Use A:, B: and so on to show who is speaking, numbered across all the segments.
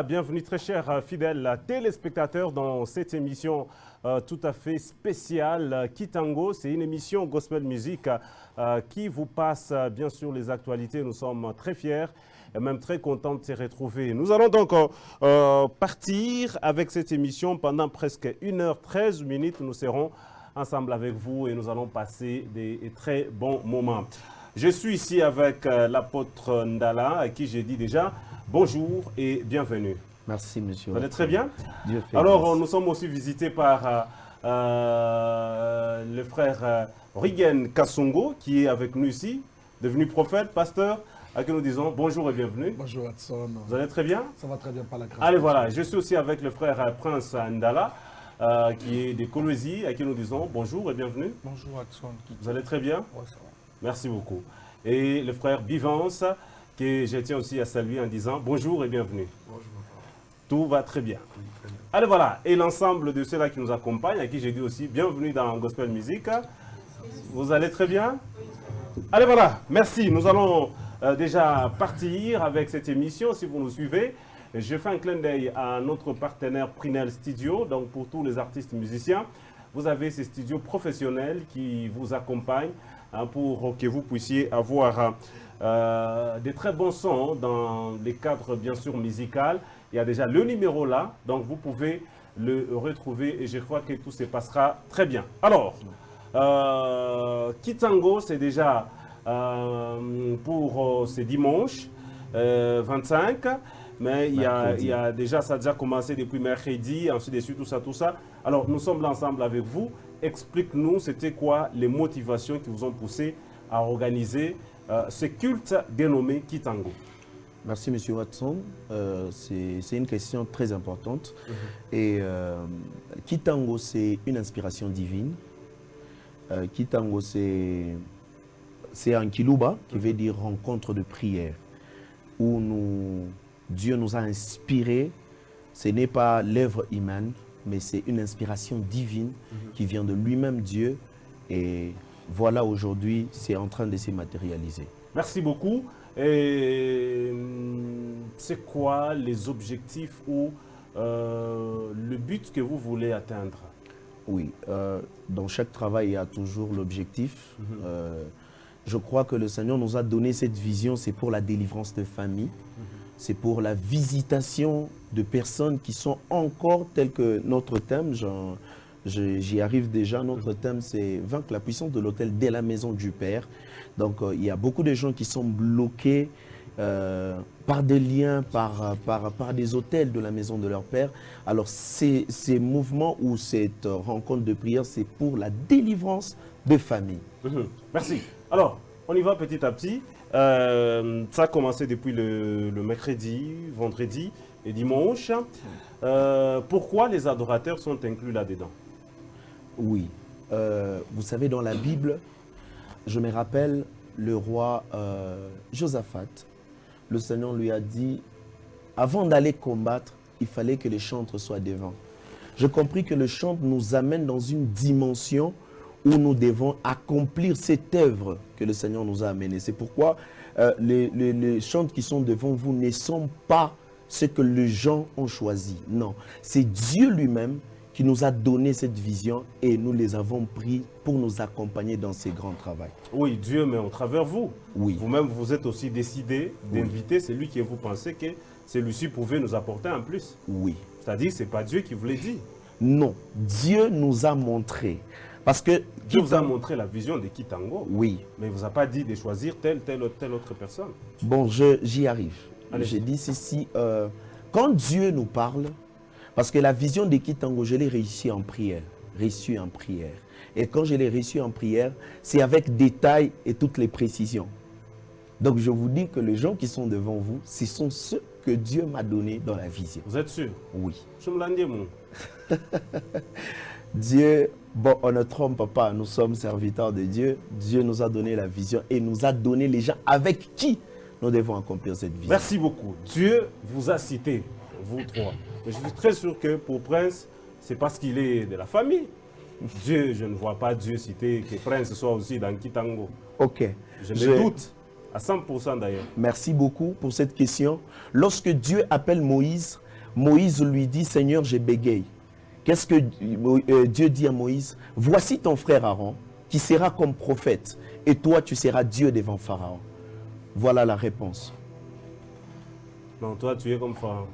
A: bienvenue très chers fidèles téléspectateurs dans cette émission tout à fait spéciale Kitango. C'est une émission gospel music qui vous passe bien sûr les actualités. Nous sommes très fiers et même très contents de se retrouver. Nous allons donc partir avec cette émission pendant presque 1h13 minutes. Nous serons ensemble avec vous et nous allons passer des très bons moments. Je suis ici avec l'apôtre Ndala, à qui j'ai dit déjà bonjour et bienvenue.
B: Merci, monsieur.
A: Vous allez très bien?
B: Dieu fait
A: Alors,
B: grâce.
A: nous sommes aussi visités par le frère Rigen Kassongo, qui est avec nous ici, devenu prophète, pasteur, à qui nous disons bonjour et bienvenue.
C: Bonjour Hudson.
A: Vous allez très bien?
C: Ça va très bien par la grâce.
A: Allez, voilà, je suis aussi avec le frère Prince Ndala, qui est de Kolwezi, à qui nous disons bonjour et bienvenue.
C: Bonjour Hudson.
A: Vous allez très bien?
C: Ouais, ça va.
A: Merci beaucoup. Et le frère Bivance, que je tiens aussi à saluer en disant bonjour et bienvenue.
C: Bonjour.
A: Tout va très bien. Allez, voilà. Et l'ensemble de ceux-là qui nous accompagnent, à qui j'ai dit aussi bienvenue dans Gospel Music. Vous allez très bien? Allez, voilà. Merci. Nous allons déjà partir avec cette émission, si vous nous suivez. Je fais un clin d'œil à notre partenaire Prinel Studio. Donc, pour tous les artistes musiciens, vous avez ces studios professionnels qui vous accompagnent pour que vous puissiez avoir des très bons sons dans les cadres bien sûr musical. Il y a déjà le numéro là, donc vous pouvez le retrouver et je crois que tout se passera très bien. Alors, Kitango, c'est déjà pour ce dimanche 25, mais il y a déjà, ça a déjà commencé depuis mercredi, ensuite de suite, tout ça. Alors, nous sommes là ensemble avec vous. Explique-nous, c'était quoi les motivations qui vous ont poussé à organiser ce culte dénommé Kitango?
B: Merci, monsieur Watson. C'est une question très importante. Et Kitango, c'est une inspiration divine. Kitango, c'est un kiluba, qui veut dire rencontre de prière, où Dieu nous a inspirés. Ce n'est pas l'œuvre humaine, mais c'est une inspiration divine qui vient de lui-même Dieu. Et voilà, aujourd'hui, c'est en train de se matérialiser.
A: Merci beaucoup. Et c'est quoi les objectifs ou le but que vous voulez atteindre?
B: Oui, dans chaque travail, il y a toujours l'objectif. Je crois que le Seigneur nous a donné cette vision, c'est pour la délivrance de familles, c'est pour la visitation de personnes qui sont encore telles que notre thème. J'y arrive déjà, notre thème c'est vaincre la puissance de l'autel dès la maison du Père. Donc il y a beaucoup de gens qui sont bloqués par des liens, par des autels de la maison de leur Père. Alors ces mouvements ou cette rencontre de prière, c'est pour la délivrance de famille.
A: Merci. Alors, on y va petit à petit. Ça a commencé depuis le mercredi, vendredi et dimanche. Pourquoi les adorateurs sont inclus là-dedans?
B: Oui, vous savez, dans la Bible, je me rappelle le roi Josaphat. Le Seigneur lui a dit, avant d'aller combattre, il fallait que les chantres soient devant. J'ai compris que le chant nous amène dans une dimension où nous devons accomplir cette œuvre que le Seigneur nous a amenée. C'est pourquoi les chants qui sont devant vous ne sont pas ce que les gens ont choisi. Non, c'est Dieu lui-même qui nous a donné cette vision et nous les avons pris pour nous accompagner dans ces grands travaux.
A: Oui, Dieu, mais au travers vous.
B: Oui.
A: Vous-même, vous êtes aussi décidé d'inviter celui que vous pensez que celui-ci pouvait nous apporter en plus.
B: Oui.
A: C'est-à-dire, ce n'est pas Dieu qui vous l'a dit.
B: Non, Dieu nous a montré. Parce que
A: Dieu vous a montré la vision de Kitango.
B: Oui.
A: Mais il ne vous a pas dit de choisir telle autre personne.
B: Bon, j'y arrive. J'ai dit ceci. Quand Dieu nous parle, parce que la vision de Kitango, je l'ai reçue en prière. Et quand je l'ai reçue en prière, c'est avec détail et toutes les précisions. Donc je vous dis que les gens qui sont devant vous, ce sont ceux que Dieu m'a donnés dans la vision.
A: Vous êtes sûr?
B: Oui.
A: Je me l'en dis, mon.
B: Dieu, bon, on ne trompe pas, nous sommes serviteurs de Dieu. Dieu nous a donné la vision et nous a donné les gens avec qui nous devons accomplir cette vision.
A: Merci beaucoup. Dieu vous a cité, vous trois. Mais je suis très sûr que pour Prince, c'est parce qu'il est de la famille. Dieu, je ne vois pas Dieu citer que Prince soit aussi dans Kitango.
B: Ok.
A: Je me doute, à 100% d'ailleurs.
B: Merci beaucoup pour cette question. Lorsque Dieu appelle Moïse Moïse lui dit, Seigneur, j'ai bégayé. Qu'est-ce que Dieu dit à Moïse? Voici ton frère Aaron, qui sera comme prophète, et toi, tu seras Dieu devant Pharaon. Voilà la réponse.
A: Non, toi, tu es comme Pharaon.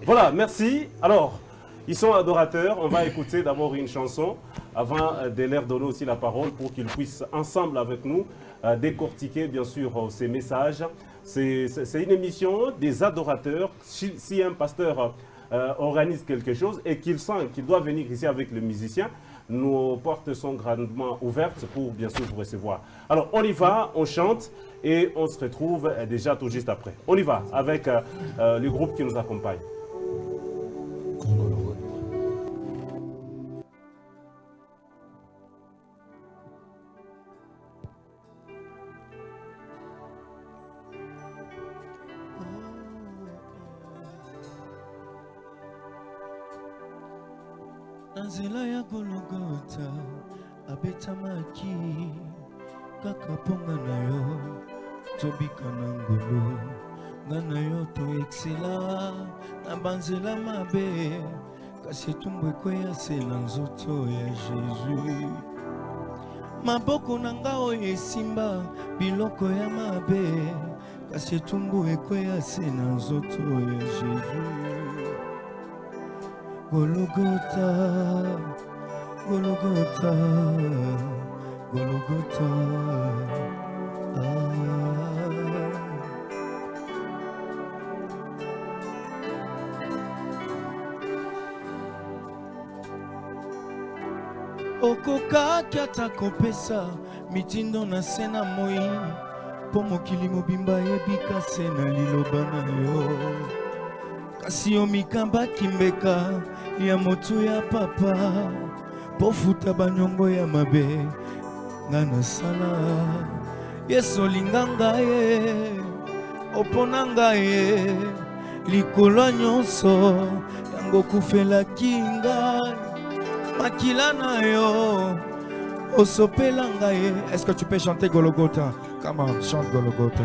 A: Voilà, merci. Alors, ils sont adorateurs. On va écouter d'abord une chanson avant de leur donner aussi la parole pour qu'ils puissent ensemble avec nous décortiquer bien sûr ces messages. C'est une émission des adorateurs. Si un pasteur organise quelque chose et qu'il sent qu'il doit venir ici avec le musicien, nos portes sont grandement ouvertes pour bien sûr vous recevoir. Alors on y va, on chante et on se retrouve déjà tout juste après. On y va avec le groupe qui nous accompagne.
C: Nzela ya Golgotha abetamaki kaka ponga na yo tobika na ngolo nga na yo to excela na banzela mabe kasi etumbu ekweya se na nzoto ya Jésus maboko na nga oyo esimba biloko ya mabe kasi etumbu ekweya se na nzoto ya Jésus. Golgotha, Golgotha, Golgotha. Okokaki ata kopesa mitindo na se na moi po mokili mobimba yebika se na liloba na yo kasi yo mikambaki mbeka ya motu ya papa po futa banyongo ya mabe nga nasala Yesu olinga ngai opona ngai likolo nyonso yango kufelaki ngai makila na yo osopela ngai. Est-ce que tu peux chanter Golgotha? Come on, chante Golgotha.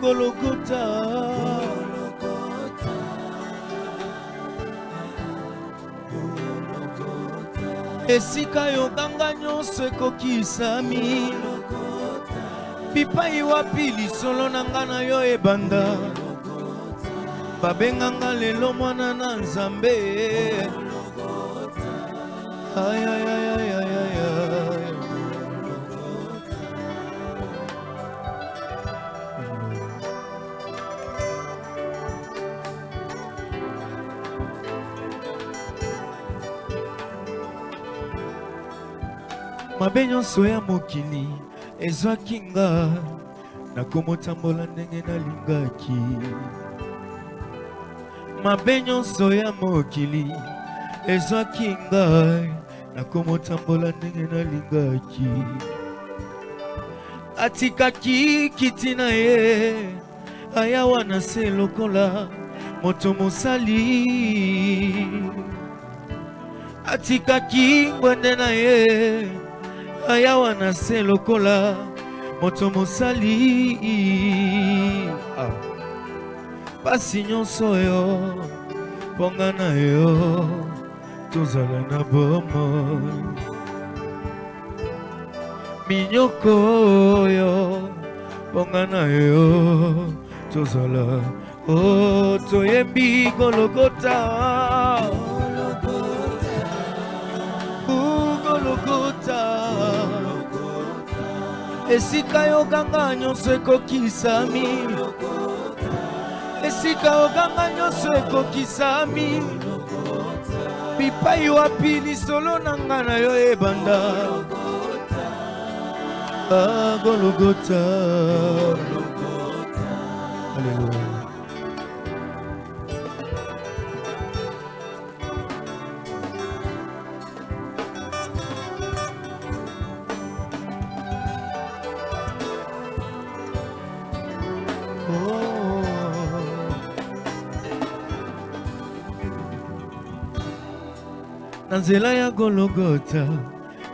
C: Golgotha, esika yokanga nyonso ekokisami bipai wapi lisolo na nga na yo ebanda babenganga lelo mwana na Nzambe. Ay, ay, ay, ay, ay, ay, ay. Mabe nyonso ya mokili ezwaki nga nakomotambola ndenge nalingaki. Mabe nyonso ya mokili ezwaki nga nakomotambola ndenge nalingaki. Atikaki kiti na ye ayawa na se lokola moto mosali. Atikaki ngwende na ye ayawa na se lokola moto mosali. Pasi nyonso yo ponga na yo tozala na bomoi minyoko yo ponga na yo tozala toyembi Golgotha. Esika yokanga nyonso ekokisami, esika yokanga nyonso ekokisami, bipai wapi lisolo na nga na yo ebanda. Golgotha, Alléluia. nzela ya Golgotha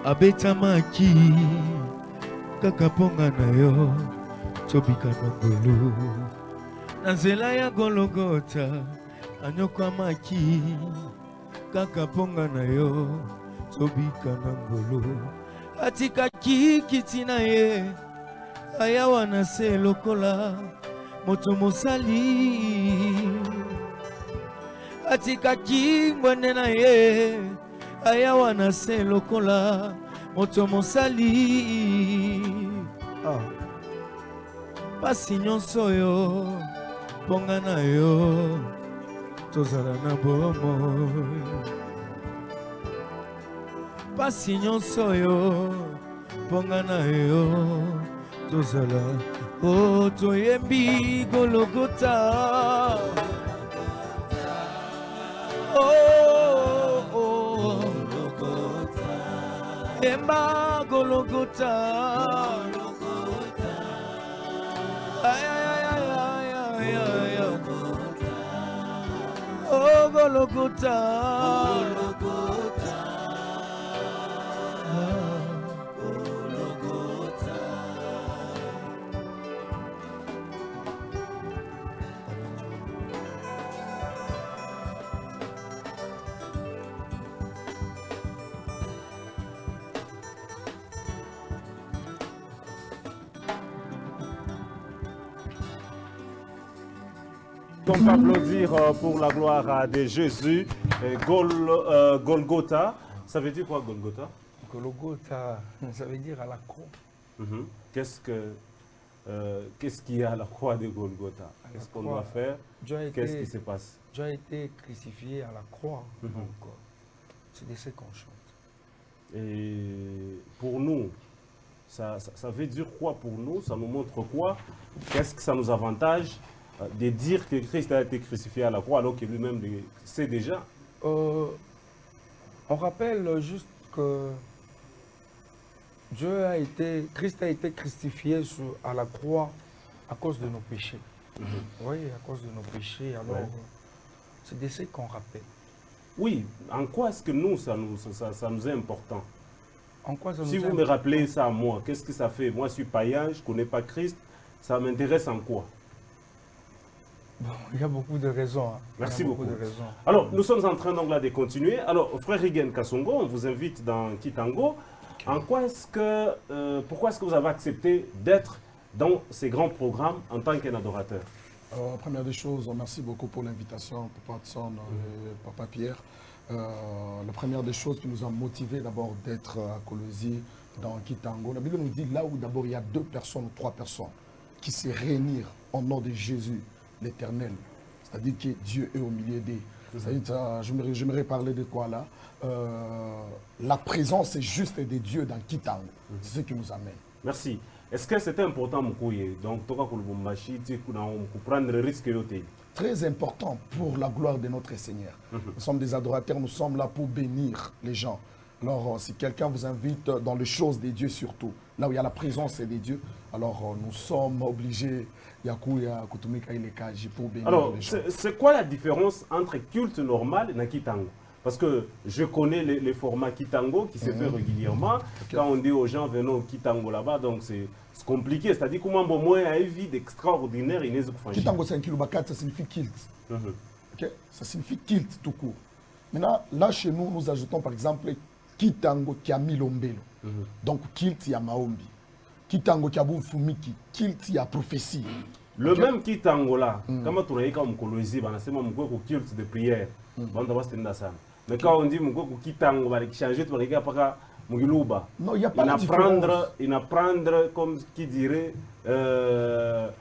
C: abetamaki kaka mponga na yo tobika na ngolu. Na nzela ya Golgotha anyokwamaki kaka mponga na yo tobika na ngolu. Atikaki kiti na ye ayawa na se lokola moto mosali. Atikaki ngwende na ye ayawa na se lokola moto mosali. Pasi nyonso yo mponga na yo tozala na bomoi. Pasi nyonso yo mponga na yo tozala toyembi Golgotha. Emba Golgotha. Ay ay ay ay ay ay. Oh Golgotha.
A: On peut applaudir pour la gloire de Jésus. Golgotha, ça veut dire quoi Golgotha?
D: Golgotha, ça veut dire à la croix.
A: Qu'est-ce qu'il y a à la croix de Golgotha? Qu'est-ce qu'on doit faire? Qu'est-ce qui se passe?
D: Dieu a été crucifié à la croix. Donc, c'est de ce qu'on chante.
A: Et pour nous, ça veut dire quoi pour nous? Ça nous montre quoi? Qu'est-ce que ça nous avantage de dire que Christ a été crucifié à la croix alors que lui-même sait déjà?
D: On rappelle juste que Christ a été crucifié à la croix à cause de nos péchés. Oui, à cause de nos péchés. Alors, c'est de ce qu'on rappelle.
A: Oui, en quoi est-ce que nous, ça nous est important?
D: En quoi ça nous
A: Si vous me rappelez ça à moi, qu'est-ce que ça fait? Moi, je suis païen, je ne connais pas Christ. Ça m'intéresse en quoi?
D: Bon, il y a beaucoup de raisons.
A: Merci beaucoup. Alors, nous sommes en train donc là de continuer. Alors, frère Rigen Kasongo, on vous invite dans Kitango. En quoi est-ce que, pourquoi est-ce que vous avez accepté d'être dans ces grands programmes en tant qu'un adorateur?
E: Première des choses, merci beaucoup pour l'invitation, Papa Hudson et Papa Pierre. La première des choses qui nous a motivés d'abord d'être à Colosie, dans Kitango. La Bible nous dit là où d'abord il y a 2 personnes ou 3 personnes qui se réunissent au nom de Jésus, l'Éternel. C'est-à-dire que Dieu est au milieu d'eux. J'aimerais parler de quoi là? La présence juste de Dieu dans Kitango. C'est ce qui nous amène.
A: Merci. Est-ce que c'était important, Moukouye? Donc, tu prendre le risque de
E: Très important pour la gloire de notre Seigneur. Nous sommes des adorateurs, nous sommes là pour bénir les gens. Alors, si quelqu'un vous invite dans les choses de Dieu surtout, là où il y a la présence de Dieu, alors nous sommes obligés pour bénir
A: alors,
E: les gens.
A: C'est quoi la différence entre culte normal et Kitango? Parce que je connais les formats Kitango qui se fait régulièrement. Quand on dit aux gens venons au Kitango là-bas, donc c'est compliqué. C'est-à-dire comment bon moi a une vie d'extraordinaire.
E: Kitango c'est un kilobakate, ça signifie kilt. Ça signifie kilt tout court. Maintenant, là chez nous, nous ajoutons par exemple Kitango qui a Milombelo. Donc kilt il y a Maombi. Kitango qui a Boufumiki. Kilt il y a prophétie.
A: Le même Kitango là, quand tu as comme Colosie, c'est mon culte de prière. Mais quand on dit que Kitango va changer, tu vas regarder Mugiluba.
E: Non, il n'y a pas de différence.
A: Il apprendre, comme qui dirait, valeur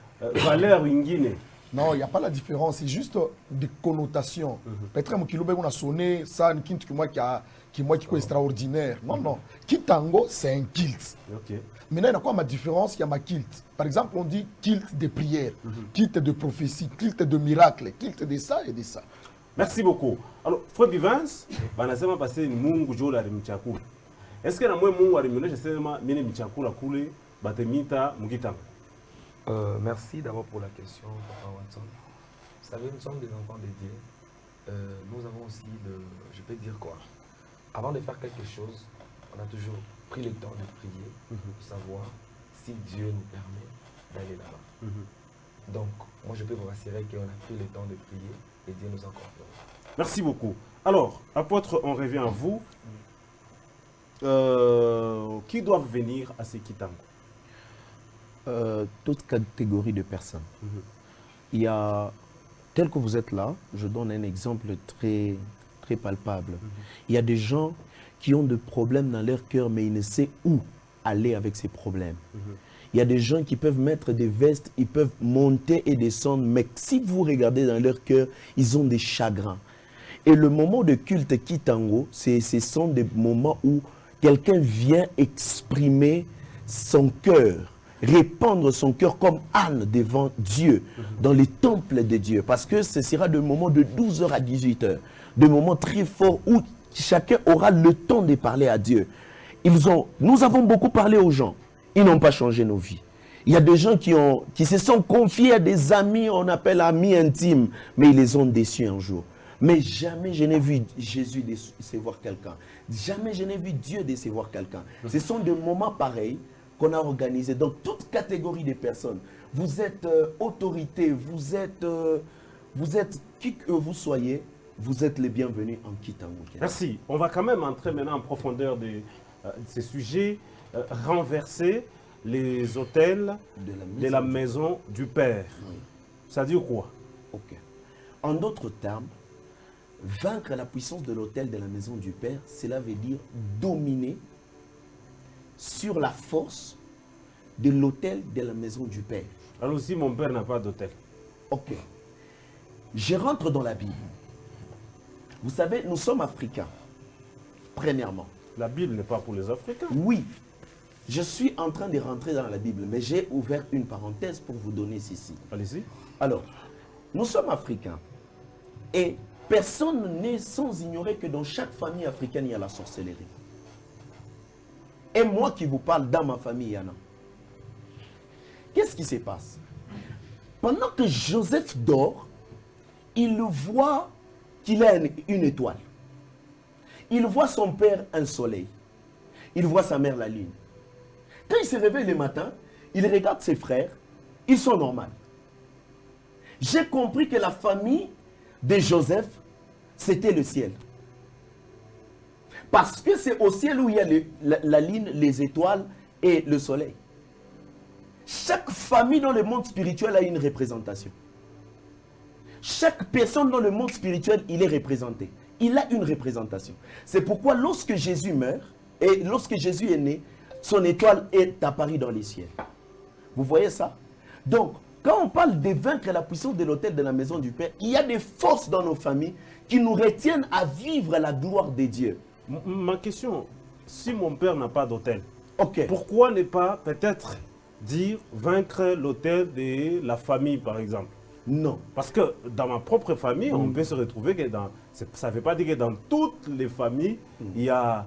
A: ingine.
E: Non, il n'y a pas la différence, c'est juste des connotations. Peut-être Mugiluba, on a sonné, ça, un kilt qui est extraordinaire. Non, non. Kitango, c'est un kilt. Maintenant, il y a quoi ma différence? Il y a ma kilt. Par exemple, on dit kilt de prière, kilt de prophétie, kilt de miracle, kilt de ça et de ça.
A: Merci beaucoup. Alors, Frère Vivance, on passé une mungu jola de Michakula. Est-ce que la moi mungu a remuné, je sais pas, mine Michakula coulé, batemita mugitango?
F: Merci d'abord pour la question, Papa Watson. Vous savez, nous sommes des enfants de Dieu. Nous avons aussi je peux dire quoi? avant de faire quelque chose, on a toujours pris le temps de prier, pour savoir si Dieu nous permet d'aller là-bas. Donc, moi, je peux vous rassurer qu'on a pris le temps de prier et Dieu nous a confirmé.
A: Merci beaucoup. Alors, apôtre, on revient à vous. Qui doivent venir à ce Kitango?
B: Toute catégorie de personnes. Il y a, tel que vous êtes là, je donne un exemple très, très palpable. Il y a des gens qui ont des problèmes dans leur cœur, mais ils ne savent où aller avec ces problèmes. Il y a des gens qui peuvent mettre des vestes, ils peuvent monter et descendre, mais si vous regardez dans leur cœur, ils ont des chagrins. Et le moment de culte Kitango, ce sont des moments où quelqu'un vient exprimer son cœur, répandre son cœur comme âne devant Dieu, dans les temples de Dieu. Parce que ce sera des moments de 12h à 18h, des moments très forts où chacun aura le temps de parler à Dieu. Nous avons beaucoup parlé aux gens, ils n'ont pas changé nos vies. Il y a des gens qui se sont confiés à des amis, on appelle amis intimes, mais ils les ont déçus un jour. Mais jamais je n'ai vu Jésus décevoir quelqu'un. Jamais je n'ai vu Dieu décevoir quelqu'un. Ce sont des moments pareils qu'on a organisés. Donc, toute catégorie de personnes. Vous êtes autorité, vous êtes qui que vous soyez, vous êtes les bienvenus en Kitango.
A: Merci. On va quand même entrer maintenant en profondeur de ces sujets. Renverser les autels de la maison du Père.
B: Oui.
A: Ça dit quoi?
B: Ok. En d'autres termes, vaincre la puissance de l'autel de la maison du Père, cela veut dire dominer sur la force de l'autel de la maison du Père.
A: Alors si mon père n'a pas d'autel.
B: Ok. Je rentre dans la Bible. Vous savez, nous sommes africains, premièrement.
A: La Bible n'est pas pour les Africains.
B: Oui, je suis en train de rentrer dans la Bible, mais j'ai ouvert une parenthèse pour vous donner ceci.
A: Allez-y.
B: Alors, nous sommes africains. Et personne n'est sans ignorer que dans chaque famille africaine, il y a la sorcellerie. Et moi qui vous parle, dans ma famille, il y en a. Qu'est-ce qui se passe? Pendant que Joseph dort, il voit qu'il a une étoile. Il voit son père un soleil. Il voit sa mère la lune. Quand il se réveille le matin, il regarde ses frères. Ils sont normaux. J'ai compris que la famille de Joseph, c'était le ciel. Parce que c'est au ciel où il y a la lune, les étoiles et le soleil. Chaque famille dans le monde spirituel a une représentation. Chaque personne dans le monde spirituel, il est représenté. Il a une représentation. C'est pourquoi lorsque Jésus meurt, et lorsque Jésus est né, son étoile est apparue dans les ciels. Vous voyez ça? Donc, quand on parle de vaincre la puissance de l'autel de la maison du Père, il y a des forces dans nos familles qui nous retiennent à vivre la gloire de Dieu.
A: Ma question, si mon père n'a pas d'autel,
B: Ok.
A: pourquoi ne pas peut-être dire vaincre l'autel de la famille, par exemple?
B: Non.
A: Parce que dans ma propre famille, on peut se retrouver que ça ne veut pas dire que dans toutes les familles, il y a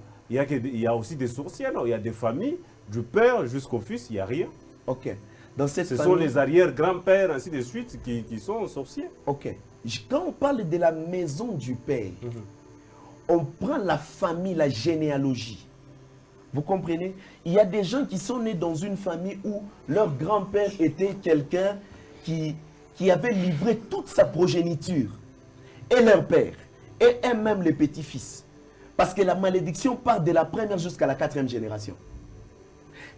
A: aussi des sorciers. Non? Il y a des familles, du père jusqu'au fils, il n'y a rien.
B: Ok. Dans cette
A: Ce
B: famille,
A: sont les arrière-grands-pères, ainsi de suite, qui sont sorciers.
B: Ok. Quand on parle de la maison du Père, on prend la famille, la généalogie. Vous comprenez? Il y a des gens qui sont nés dans une famille où leur grand-père était quelqu'un qui avait livré toute sa progéniture. Et leur père. Et même les petits-fils. Parce que la malédiction part de la première jusqu'à la 4e génération.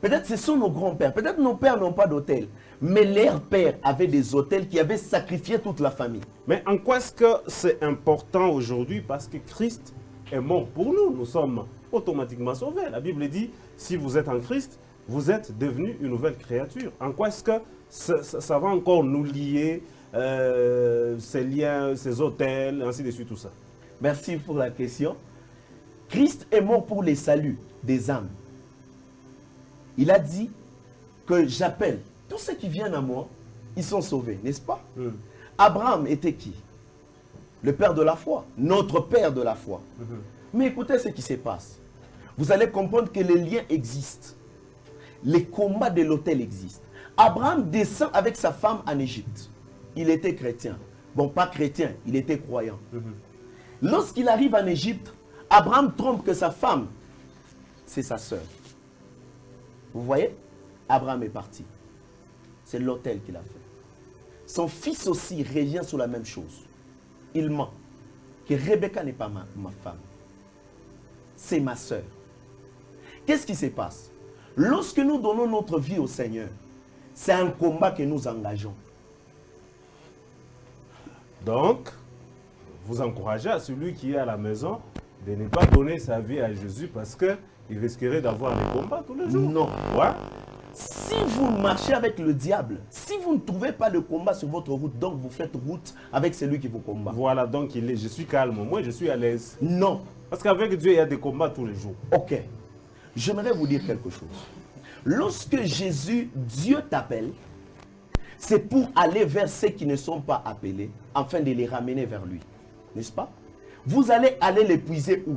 B: Peut-être ce sont nos grands-pères. Peut-être nos pères n'ont pas d'autel. Mais leurs pères avaient des autels qui avaient sacrifié toute la famille.
A: Mais en quoi est-ce que c'est important aujourd'hui? Parce que Christ est mort pour nous. Nous sommes automatiquement sauvés. La Bible dit, si vous êtes en Christ, vous êtes devenu une nouvelle créature. En quoi est-ce que ça va encore nous lier, ces liens, ces autels, ainsi de suite, tout ça?
B: Merci pour la question. Christ est mort pour les saluts des âmes. Il a dit que j'appelle tous ceux qui viennent à moi, ils sont sauvés, n'est-ce pas? Abraham était qui? Le père de la foi, notre père de la foi. Mais écoutez ce qui se passe. Vous allez comprendre que les liens existent. Les combats de l'autel existent. Abraham descend avec sa femme en Égypte. Il était chrétien. Bon, pas chrétien, il était croyant. Lorsqu'il arrive en Égypte, Abraham trompe que sa femme, c'est sa sœur. Vous voyez? Abraham est parti. C'est l'autel qu'il a fait. Son fils aussi revient sur la même chose. Il ment. Que Rebecca n'est pas ma femme. C'est ma sœur. Qu'est-ce qui se passe? Lorsque nous donnons notre vie au Seigneur, c'est un combat que nous engageons.
A: Donc, vous encouragez à celui qui est à la maison de ne pas donner sa vie à Jésus parce qu'il risquerait d'avoir des combats tous les jours.
B: Non.
A: Ouais.
B: Si vous marchez avec le diable, si vous ne trouvez pas de combat sur votre route, donc vous faites route avec celui qui vous combat.
A: Voilà, donc je suis calme, moi je suis à l'aise.
B: Non.
A: Parce qu'avec Dieu, il y a des combats tous les jours.
B: Ok. J'aimerais vous dire quelque chose. Lorsque Jésus, Dieu t'appelle, c'est pour aller vers ceux qui ne sont pas appelés, afin de les ramener vers lui. N'est-ce pas? Vous allez l'épuiser où?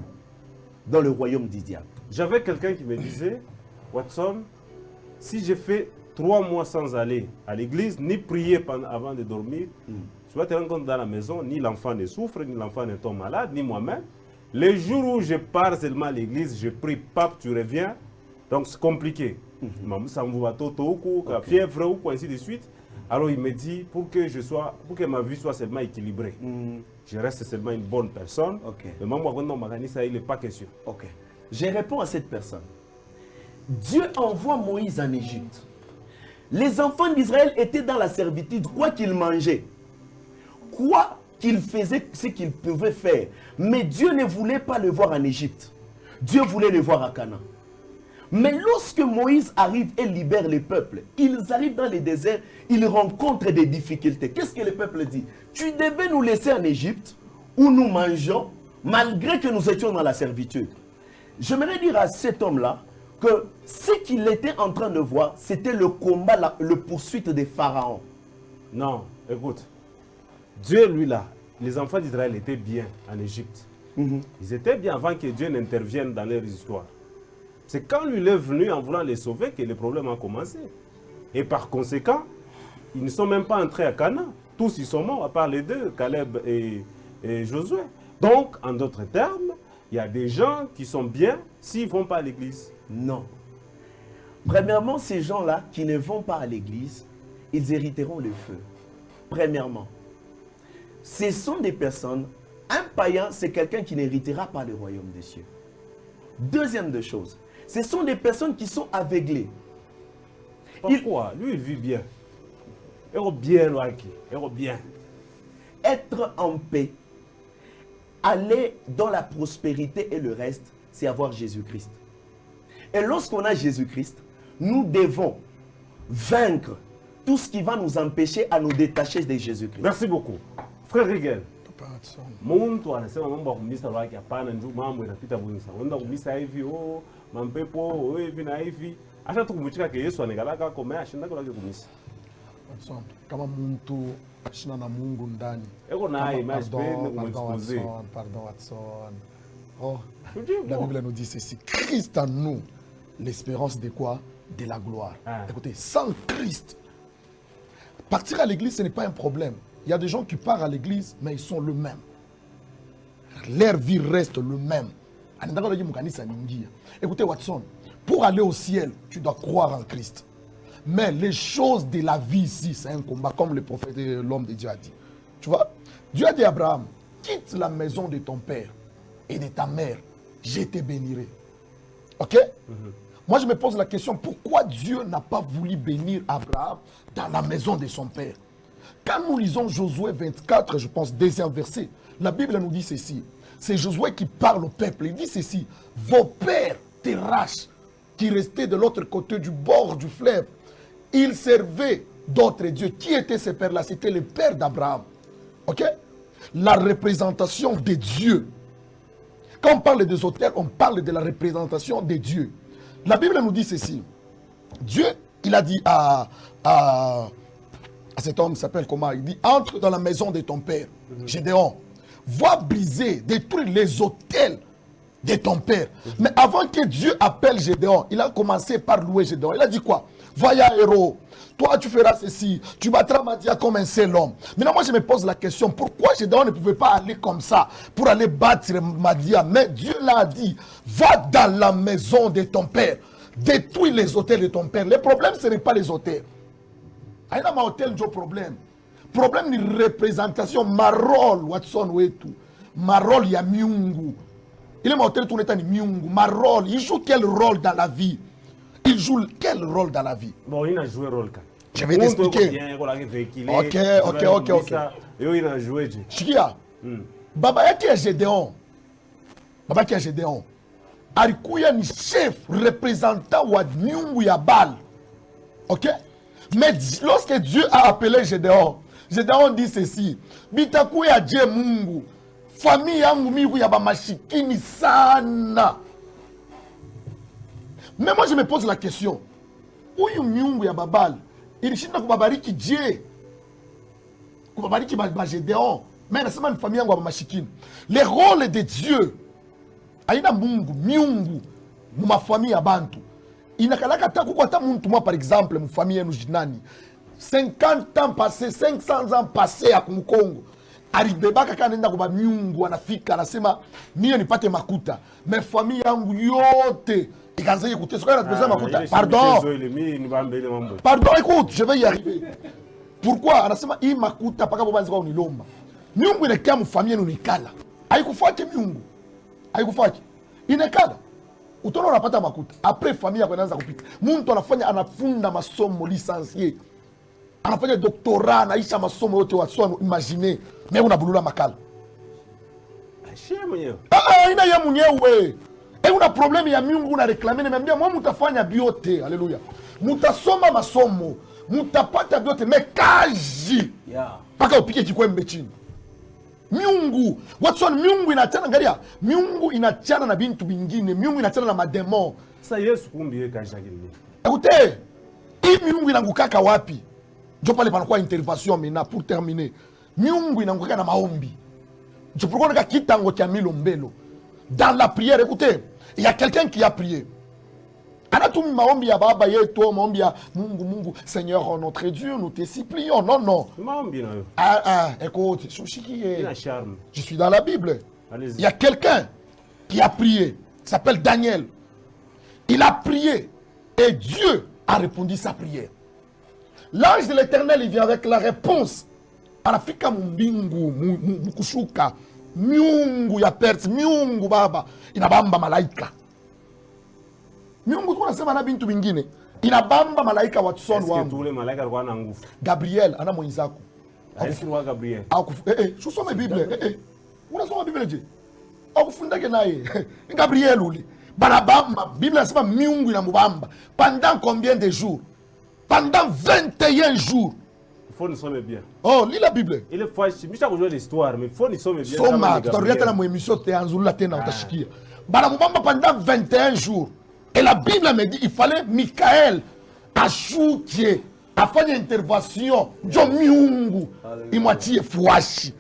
B: Dans le royaume du diable.
A: J'avais quelqu'un qui me disait, Watson, si j'ai fait 3 mois sans aller à l'église, ni prier avant de dormir, tu vas te rendre compte dans la maison, ni l'enfant ne souffre, ni l'enfant ne tombe malade, ni moi-même. Les jours où je pars seulement à l'église, je prie, pape, tu reviens. Donc c'est compliqué. Ça me va toto, fièvre ou quoi, ainsi de suite. Alors il me dit, pour que ma vie soit seulement équilibrée, je reste seulement une bonne personne. Mais moi, il n'est pas question.
B: Ok. Je réponds à cette personne. Dieu envoie Moïse en Égypte. Les enfants d'Israël étaient dans la servitude, quoi qu'ils mangeaient, quoi qu'ils faisaient, ce qu'ils pouvaient faire. Mais Dieu ne voulait pas le voir en Égypte. Dieu voulait le voir à Canaan. Mais lorsque Moïse arrive et libère les peuples, ils arrivent dans le désert, ils rencontrent des difficultés. Qu'est-ce que le peuple dit? Tu devais nous laisser en Égypte, où nous mangeons, malgré que nous étions dans la servitude. J'aimerais dire à cet homme-là, que ce qu'il était en train de voir, c'était le combat, le poursuite des pharaons.
A: Non, écoute. Dieu, lui là, les enfants d'Israël étaient bien en Égypte. Ils étaient bien avant que Dieu n'intervienne dans leur histoire. C'est quand lui est venu en voulant les sauver que le problème a commencé. Et par conséquent, ils ne sont même pas entrés à Canaan. Tous ils sont morts, à part les deux, Caleb et Josué. Donc, en d'autres termes, il y a des gens qui sont bien s'ils ne vont pas à l'église.
B: Non. Premièrement, ces gens-là qui ne vont pas à l'église, ils hériteront le feu. Premièrement, ce sont des personnes, un païen, c'est quelqu'un qui n'héritera pas le royaume des cieux. Deuxième de chose, ce sont des personnes qui sont aveuglées.
A: Pourquoi? Lui, il vit bien. Il est bien, il est bien.
B: Être en paix, aller dans la prospérité et le reste, c'est avoir Jésus-Christ. Et lorsqu'on a Jésus-Christ, nous devons vaincre tout ce qui va nous empêcher à nous détacher de Jésus-Christ.
A: Merci beaucoup. Frère Rigel.
E: Papa
A: anasema mambo ya kumisa wake hapana, ndio mambo yanapita bwingi sana. Wenda kumisa hivi mampepo hivi na hivi. Acha tukumbuchika ke Yesu anagalaka kama ashinda kwa kumisa.
E: Kama mtu ashina na Mungu ndani.
A: Eko na image bene kumexposer.
E: Pardon Watson. Oh, la Bible nous dit ceci. Christ en nous, l'espérance de quoi? De la gloire. Écoutez, sans Christ, partir à l'église, ce n'est pas un problème. Il y a des gens qui partent à l'église, mais ils sont le même. Leur vie reste le même. Écoutez Watson, pour aller au ciel, tu dois croire en Christ. Mais les choses de la vie ici, c'est un combat, comme le prophète et l'homme de Dieu a dit. Tu vois, Dieu a dit à Abraham, quitte la maison de ton père et de ta mère, je te bénirai. Ok? Moi, je me pose la question, pourquoi Dieu n'a pas voulu bénir Abraham dans la maison de son père? Quand nous lisons Josué 24, je pense, deuxième verset, la Bible nous dit ceci. C'est Josué qui parle au peuple. Il dit ceci. Vos pères terrasses qui restaient de l'autre côté du bord du fleuve, ils servaient d'autres dieux. Qui étaient ces pères-là? C'était les pères d'Abraham. Ok? La représentation des dieux. Quand on parle des autels, on parle de la représentation des dieux. La Bible nous dit ceci. Dieu, il a dit à cet homme, il s'appelle comment? Il dit, entre dans la maison de ton père, Gédéon. Va briser, détruire les autels de ton père. Mais avant que Dieu appelle Gédéon, il a commencé par louer Gédéon. Il a dit quoi? Voyons héros, toi tu feras ceci, tu battras Madia comme un seul homme. Maintenant moi je me pose la question, pourquoi Gédéon ne pouvait pas aller comme ça pour aller battre Madia? Mais Dieu l'a dit, va dans la maison de ton père, détruis les hôtels de ton père. Le problème ce n'est pas les hôtels. Il y a un hôtel qui a un problème. Problème de représentation, ma rôle, Watson ou tout. Ma rôle, il y a Miungu. Il est hôtel tout l'état Miungu. Ma rôle, il joue quel rôle dans la vie? Il joue quel rôle dans la vie?
A: Bon, il a joué rôle.
E: Je vais t'expliquer. Ok.
A: Et il a joué.
E: Chikia. Baba yaki ya Gédéon. Baba yaki ya Gédéon. Alikuya ni chef représentant wa Miungu ya Baal. Ok? Mais lorsque Dieu a appelé Gédéon, Gédéon dit ceci. Bitaku ya Dieu Mungu. Famille yangu miku ya bamashikini sana. Mais moi je me pose la question. Uyu miungu ya babal, ilishinda kubabariki Dieu. Kubabariki ba Gédéon. Mais nasema ni famille yangu ya bamashikini. Le rôle de Dieu. Aina Mungu, miungu, ma famille ya bantu. Inakalaka ta kuko ata muntu moi par exemple, mu famille yenu jinani. 50 ans passés, 500 ans passés à Congo. Alibebaka kanenda kwa miungu anafika anasema mie nipate makuta. Mais famille yangu yote ikaanza écouter ce qu'on a besoin makuta. Pardon. Pardon, écoute, je vais y arriver. Pourquoi? Anasema hii makuta paka bobanzi kwa unilomba. Miungu inakaa mu famille yenu nikala. Haikufuate miungu. Haikufuate. Inekala. Utaona unapata makuta. Après famille yako inaanza kupita. Muntu anafanya anafunda masomo licencié. Anafanya doctorat, anaisha masomo yote wasoni, imagine. Mais unabulula makala.
A: Achia mwenyewe.
E: Ina ya mwenyewe. Una problème ya miungu una réclamer niambia moi mutafanya biote. Alléluia. Mutasoma masomo, mutapata biote mais kaji.
A: Yeah.
E: Paka upike kikwembe chini. Miungu, Watson miungu inachana ngalia. Miungu inachana na bintu bingine, miungu inachana na mademon.
A: Sasa Yesu kumbi kaji ngine.
E: Écoutez, hii miungu inangukaka wapi? Je parle par quoi intervention maintenant pour terminer. Miungu inanguka na maombi. Je pourquoi ka kitango cha milombelo. Dans la prière, écoutez, il y a quelqu'un qui a prié. Anatumi maombi ya baba yetu, maombi ya Mungu, Seigneur notre Dieu, nous te supplions. Non.
A: Maombi na yo.
E: Écoute, je suis dans la Bible.
A: Allez-y.
E: Il y a quelqu'un qui a prié. Il s'appelle Daniel. Il a prié et Dieu a répondu sa prière. L'ange de l'Éternel, il vient avec la réponse. Anafika mbingu, mukushuka, miungu ya Perse, miungu baba, inabamba malaika. Miungu tunasema na bintu bingine, inabamba malaika Watson wangu.
A: Est-ce que tous les malaika walikuwa na nguvu?
E: Gabriel, ana mwenzako.
A: Alikuwa Gabriel.
E: Usome Bible. Unasoma Bible je? Akufundake naye. Gabriel ule. Banabamba, Bible inasema miungu inamubamba. Pendant combien de jours? Pendant 21 jours.
A: Il faut nous sommes bien.
E: Oh, lis la Bible.
A: Il faut je jouer l'histoire mais il faut nous sommes bien.
E: Soma, tu regardes dans mon émission te anzula tena utashikia. Banamubamba pendant 21 jours. Et la Bible me dit il fallait Michael ashuke afanye intervention jo miungu imwatie fuashi.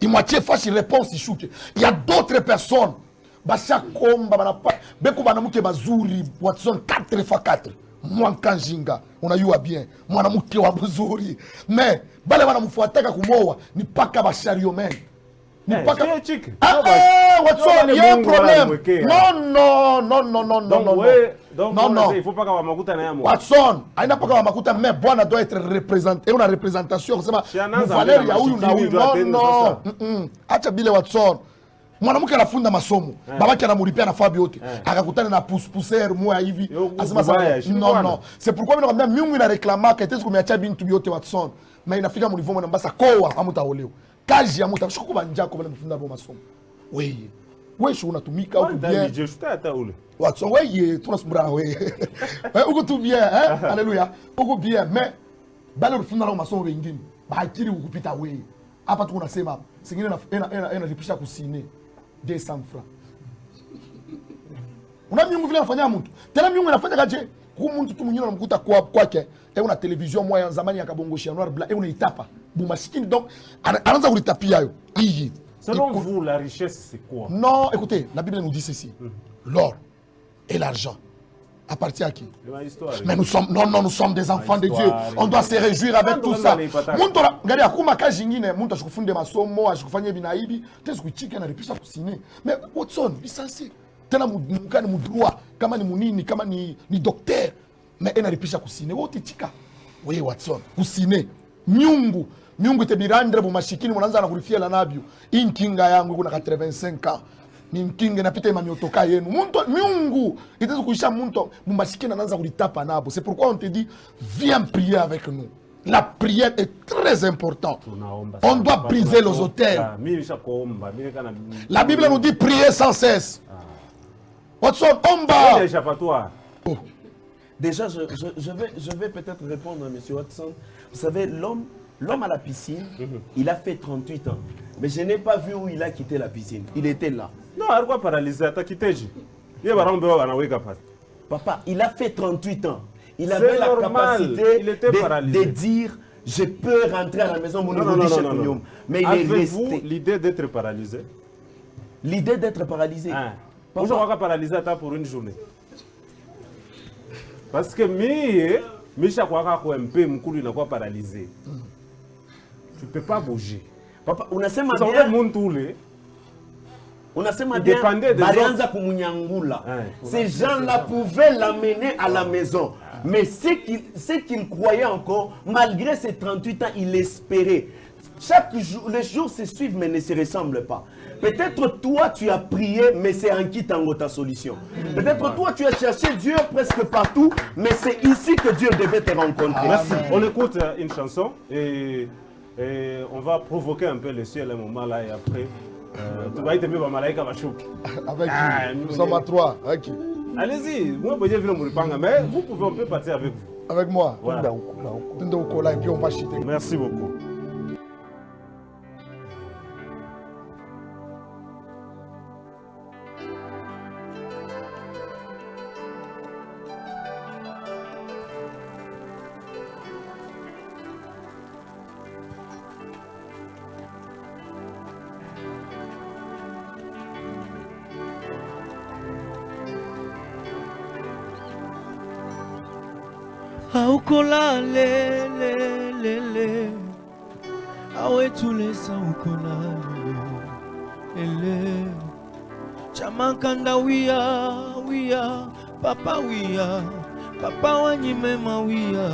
E: Imwatie fuashi réponse ishuke. Il y a d'autres personnes basha komba banapa beko banamuke bazuri Watson 4x4. Mwankanjinga unayua bien mwanamke wa mzuri mais bale wanamfuataka kumoa ni paka bashario men ni paka Watson il y a un problème non
A: il faut pas qu'on makuta na yamo
E: Watson aina paka wa makuta mais bwana doit être représenté una représentation kusema valeur ya huyu na huyu non acha bile Watson mwanamke anafunda masomo babake anamulipia na fabi yote akakutana na poussière moya hivi asema non c'est pourquoi mimi nakwambia miungu ina reclamaka eti kumeacha bintu yote Watson mais inafika mnivo mwana mbasa koa hamutaolewa kazi hamutashuku kuba njako bale mfunda bo masomo wewe shu unatumika huko bien
A: je suis hata ule
E: Watson wewe tunasumbura wewe uko tu bien alléluia uko bien mais bale mfunda na masomo wengine baakiri ukupita wewe hapa tu unasema singine na lipisha kusine 200 francs. Una miungu vile anafanya mtu. Tena miungu inafanya kaje? Kwa mtu tu mwingine unamkuta kwake, una television moya zamani ya kabongoshia noir blanc, una itapa. Bu maskini donc anaanza kulitapia hayo. Hii.
A: Selon vous, la richesse, c'est quoi?
E: Non, écoutez, la Bible nous dit ceci. L'or et l'argent appartient à qui? Mais nous sommes, nous sommes des enfants de Dieu. On doit se réjouir avec tout ça. Regardez, akuma kajingine, muntu ashikufunde masomo, ashikufanye binaibi, tesu kuchika na repisha kusine. Mais Watson, licencié. Tena mukani mudroit, kama ni munini, kama ni docteur, mais ena repisha kusine. Wote chika. Oui, Watson, kusine. Miungu te birandre bu mashikini mwananza na kurifia la nabio. Inkinga yangu kuna 85 ans. Ni mkinge napita mamiotoka yenu. Miungu itazo kuisha muntu mumashikini anaanza kulitapa nabo. C'est pourquoi on te dit viens prier avec nous. La prière est très importante. On doit briser les autels. La Bible nous dit prier sans cesse. Watson, omba.
B: Oh. Déjà, je vais peut-être répondre à M. Watson. Vous savez, l'homme à la piscine, il a fait 38 ans. Mais je n'ai pas vu où il a quitté la piscine. Il était là.
A: Non, il a paralysé.
B: Papa, il a fait 38 ans. Il avait la capacité de dire, je peux rentrer à la maison.
A: Non.
B: Mais il est resté.
A: L'idée d'être paralysé?
B: L'idée d'être paralysé.
A: Vous ne paralysé pour une journée. Parce que Misha n'a pas paralysé. Tu ne peux pas bouger.
B: Papa, on a sema bien. On a sema bien. Ces gens-là pouvaient l'amener à la maison. Mais ce qu'il croyait encore, malgré ses 38 ans, il espérait. Chaque jour, les jours se suivent mais ne se ressemblent pas. Peut-être toi tu as prié, mais c'est en qui tango ta solution. Peut-être toi tu as cherché Dieu presque partout, mais c'est ici que Dieu devait te rencontrer.
A: Merci. On écoute une chanson et on va provoquer un peu le ciel un moment là et après. Tu vas être mieux par Malaika Machouk.
E: Avec nous sommes à 3. Okay.
A: Allez-y, moi je vais vous mais vous pouvez on peut partir avec vous.
E: Avec moi.
A: Voilà.
E: Et puis on va chiter.
A: Merci beaucoup.
C: Aukola le awe tulesa ukola le chamankanda wia papa wanyimema wia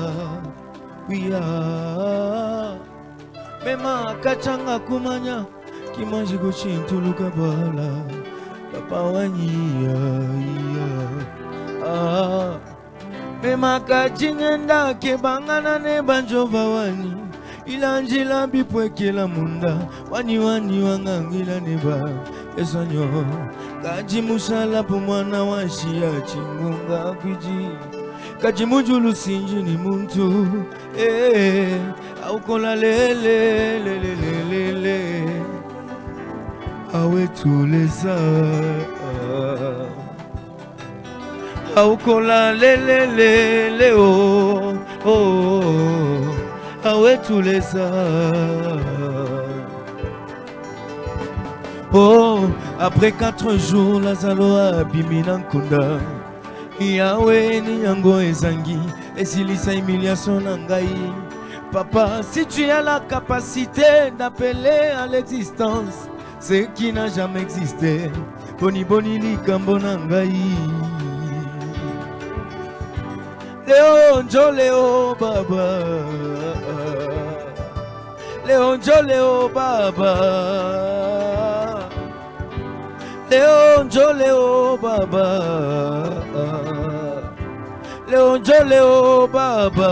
C: mema kachanga kumanya kimanji kuchintuluka bala papa wanyia Mema kachingenda kebangana ne banjova wani ilanjila bipwekela munda wani wangangila neba esonyo kajimusala pumwana washia chingunga kwiji kajimujulu sinji ni muntu aukola lele awe tulesa Aukola le awe tulesa après 4 jours Lazaro abimina nkunda Yahweh ni yango ezangi esilisa humiliation na ngai Papa, si tu as la capacité d'appeler à l'existence ce qui n'a jamais existé boni likambo na ngai Léo Baba Léo Baba Léo Baba Léo Baba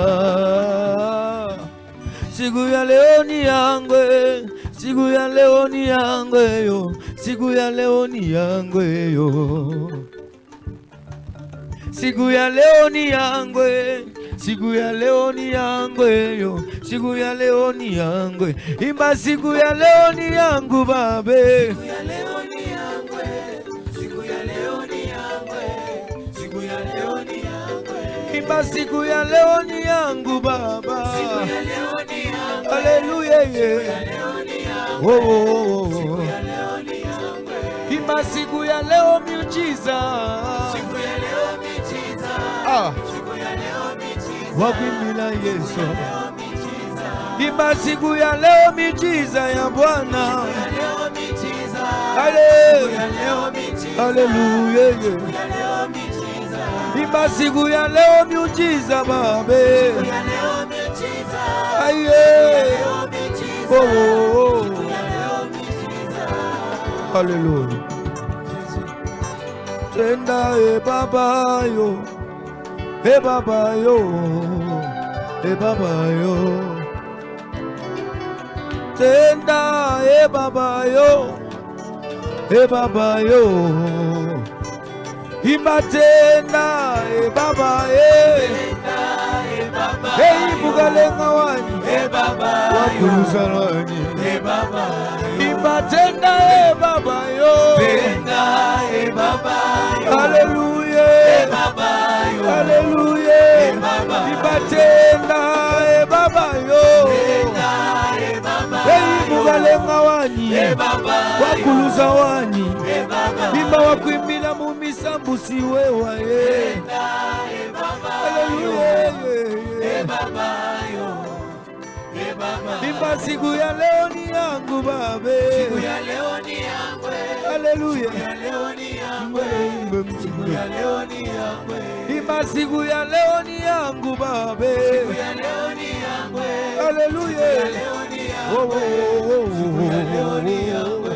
C: Sigu ya Leoni yangwe Sigu ya Leoni yangwe yo Sigu ya Leoni yangwe yo Sigu ya Leoni yangwe Sigu ya Leoni yangwe yo Sigu ya Leoni yangwe Imba sigu ya Leoni yangu babe Sigu ya Leoni yangwe Sigu ya Leoni yangwe Sigu ya Leoni yangwe Imba sigu ya Leoni yangu baba Sigu ya Leoni yangwe Alléluia, oh, oh, oh. Imba siku ya leo miujiza, wakuimbila Yesu. Imba siku ya leo miujiza ya Bwana. Haleluya. Imba siku ya leo miujiza babe. Aye. Oh. Haleluya. Tenda baba yo. Baba yo. Baba yo. Tenda baba yo. Baba yo. Imba tena baba hey bugalenga wani wakuluzalani imba tena baba yo haleluya haleluya imba tena baba yo hey bugalenga wani wakuluza wani imba wakuimbila mumisambusi wewa haleluya imba siku ya leo ni yangu babe, siku ya leo ni yangu, haleluya, siku ya leo ni yangu, siku ya leo ni yangu, imba siku ya leo ni yangu babe, siku ya leo ni yangu, haleluya, siku ya leo ni yangu, siku ya leo ni yangu.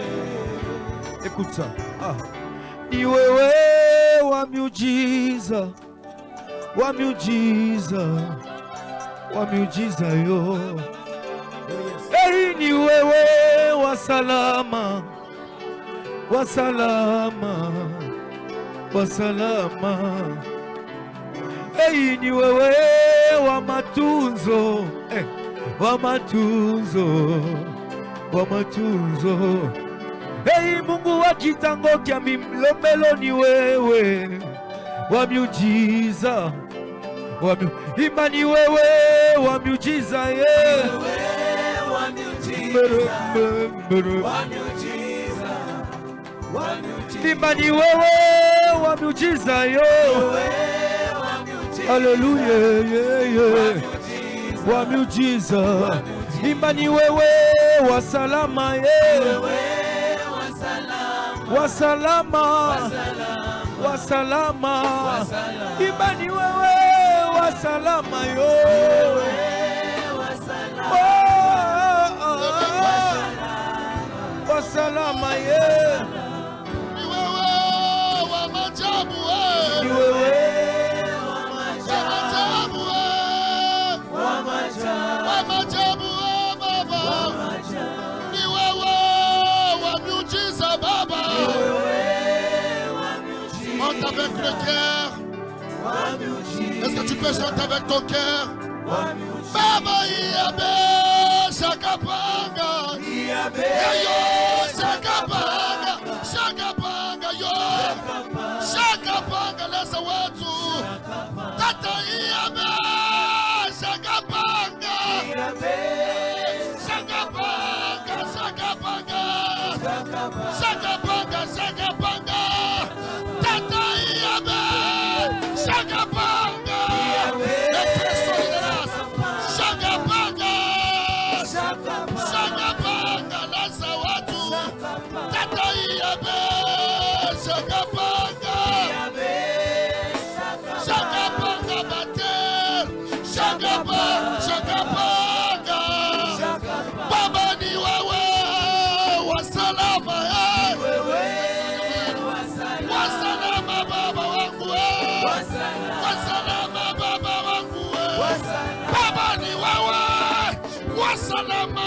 C: Écoute ça, ni wewe wa miujiza, wa miujiza, wa miujiza yo. Hey, ni wewe wa salama, wa salama, wa salama. Hey, ni wewe wa matunzo, wa matunzo, wa matunzo. Hey, Mungu wa kitango kya mimlomelo ni wewe wa miujiza, imba ni wewe wa miujiza imba ni wewe wa miujiza haleluya wa miujiza imba ni wewe wa salama wa salama wa salama imba ni wewe wa salama wa salama
G: ni wewe wa majabu
C: ni wewe
G: wa majabu wa majabu baba ni wewe wa miujiza baba chante avec le cœur. Est-ce que tu peux chanter avec ton cœur? Baba Yabe Shakapanga yo Shakapanga Shakapanga yo Shakapanga lesa watu Tata Yabe Shakapanga Shakapanga Shakapanga Shakapanga Shakapanga Tata Yabe Shakapanga Shakapanga Shakapanga lasa watu Tata Yabe Shakapanga Shakapanga bater Shakapanga Baba ni wewe wa salama wa salama baba wangu wa salama baba wangu Baba ni wewe wa salama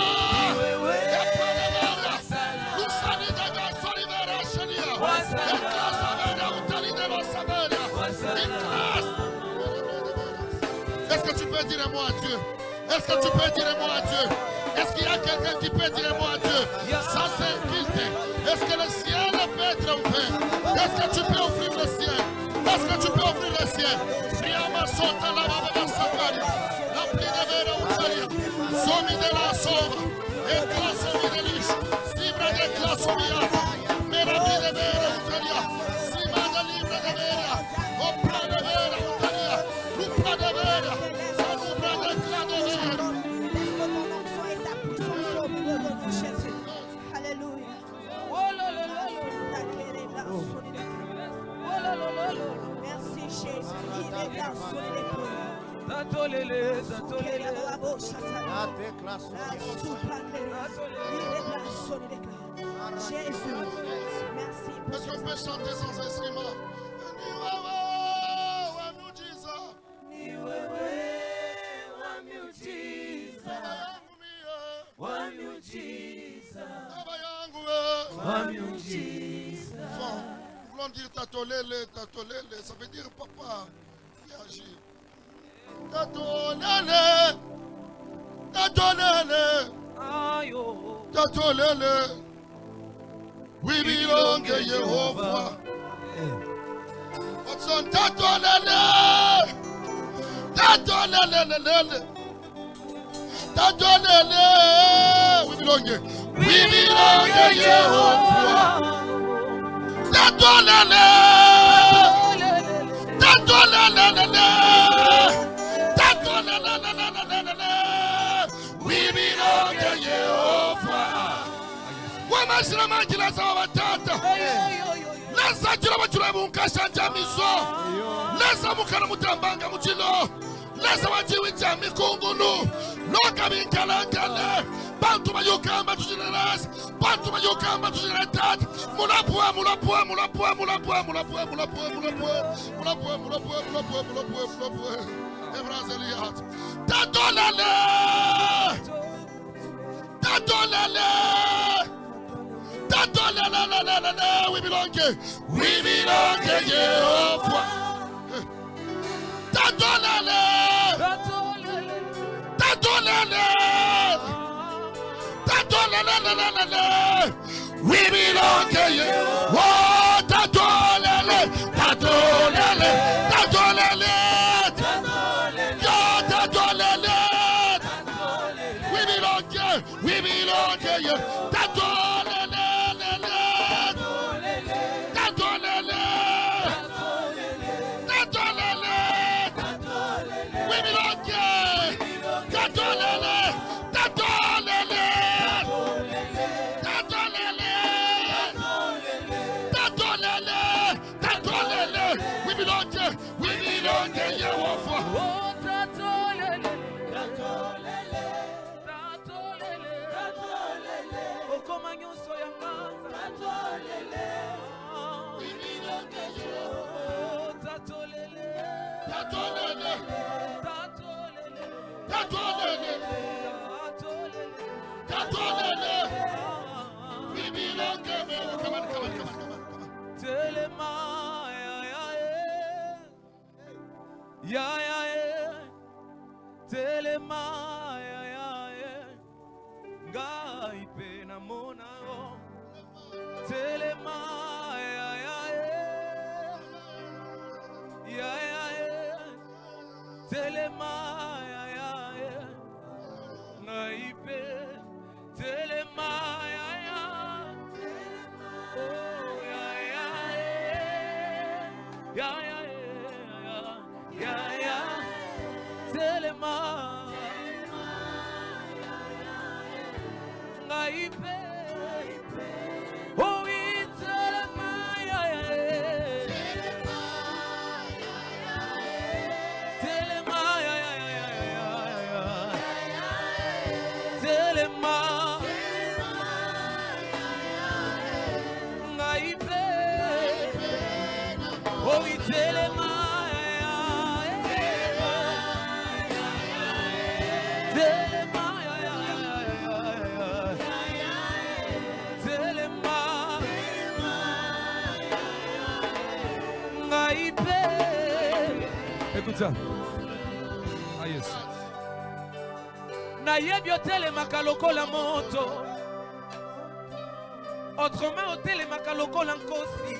G: Est-ce que tu peux dire un mot à Dieu? Est-ce que tu peux dire un mot à Dieu? Est-ce qu'il y a quelqu'un qui peut dire un mot à Dieu? Ça c'est inculte. Est-ce que le ciel peut être ouvert? Est-ce que tu peux ouvrir le ciel? Est-ce que tu peux ouvrir le ciel? Priama sota la baba sakari. La pli de vera utalia. Somi de la so. Eclasse Mirelis, Sibra de Clasomiata, Merabi de Vera Utalia, Sima de Libra de Vera, Opra de Vera Utalia, Lupra de Vera, Sanubra de Cla de Vera.
H: Alléluia. Merci Jésus. Il est dans son épaule.
C: Tatolele,
H: Il est
C: tatolele.
H: la bouche, la Jésus, merci pour
G: Est-ce qu'on peut chanter sans instrument? Nous voulons dire tatolele, tatolele, ça veut dire papa qui agit. Tatolele, tatolele,
C: Ayo.
G: tatolele. We belong to Jehovah. What's on tatolele? Tatolele, tatolele. We belong to Jehovah. Tatolele, tatolele, tatolele. We belong to Jehovah. Wamashira majila za watata. Lesa jira wachura munkasha jamiso. Lesa mukana mutambanga muchilo. Lesa wajiwi jami kungunu. Loka minkalankale. Bantu mayukamba tujinelas. Bantu mayukamba tujinetat. Mulapua, mulapua, mulapua, mulapua, mulapua, mulapua, mulapua. Mulapua, mulapua, mulapua, mulapua, mulapua. Ebrazeliat. Tatolale. Tatolale. We belong to Jehovah. Tatolele, tatolele, tatolele. We belong to you. Oh, tatolele, tatolele, tatolele, yo, tatolele. We belong to you. Tatolele. We belong to Jehovah. We belong to Jehovah. Come on.
C: Telema, ya, telema, ya, ngai pe na mona o. Telema, ya, telema, ya, ngai pe, telema, Telema, ngaipe, oh Telema, Telema, Telema, ngaipe, oh Telema. Écoute ça. Ah yes. Nayebi otelemaka lokola moto. Autrement otelemaka lokola nkosi.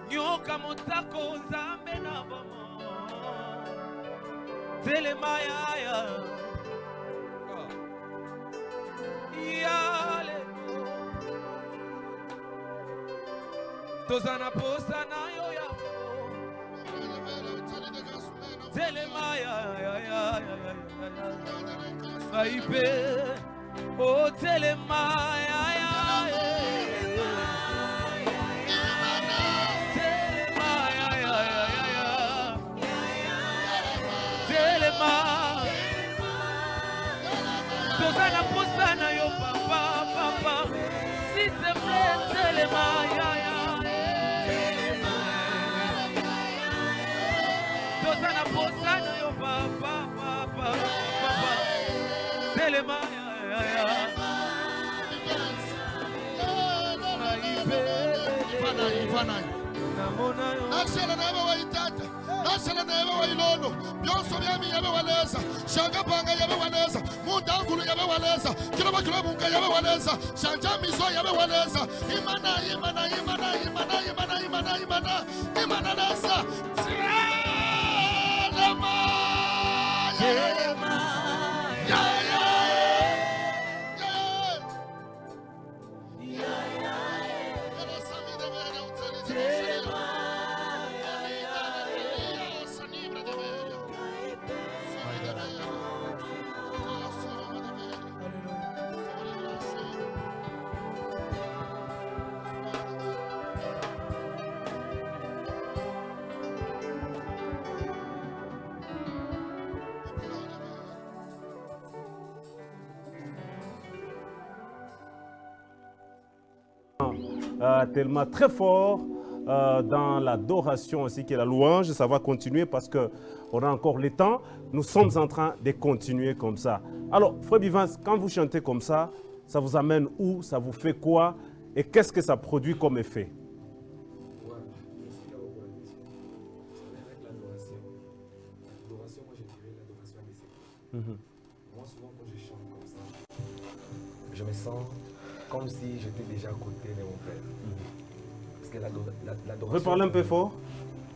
C: Nyoka motako nzambe na bomo. Telema ya. tozana posa na yo ya telema ya aipe o telema ya tozana posa na yo papa s'il te plaît telema ya tozana posa na yo papa telema
G: nasala naye wayitata nasala naye wayilono byonso byami yabe waleza shangapanga yabe waleza mundangulu yabe waleza kiloba kilobunga yabe waleza shanjamizo yabe waleza imana nasa
A: tellement très fort dans l'adoration aussi qui est la louange. Ça va continuer parce qu'on a encore le temps. Nous sommes en train de continuer comme ça. Alors, Frère Bivens, quand vous chantez comme ça vous amène où? Ça vous fait quoi? Et qu'est-ce que ça produit comme effet?
F: Ouais, merci d'abord pour la question. Ça vient avec l'adoration. L'adoration, moi je dirais l'adoration à l'essai. Moi souvent quand je chante comme ça, je me sens comme si j'étais déjà à côté de mon père. Parce que l'adoration...
A: Vous pouvez parler un peu fort?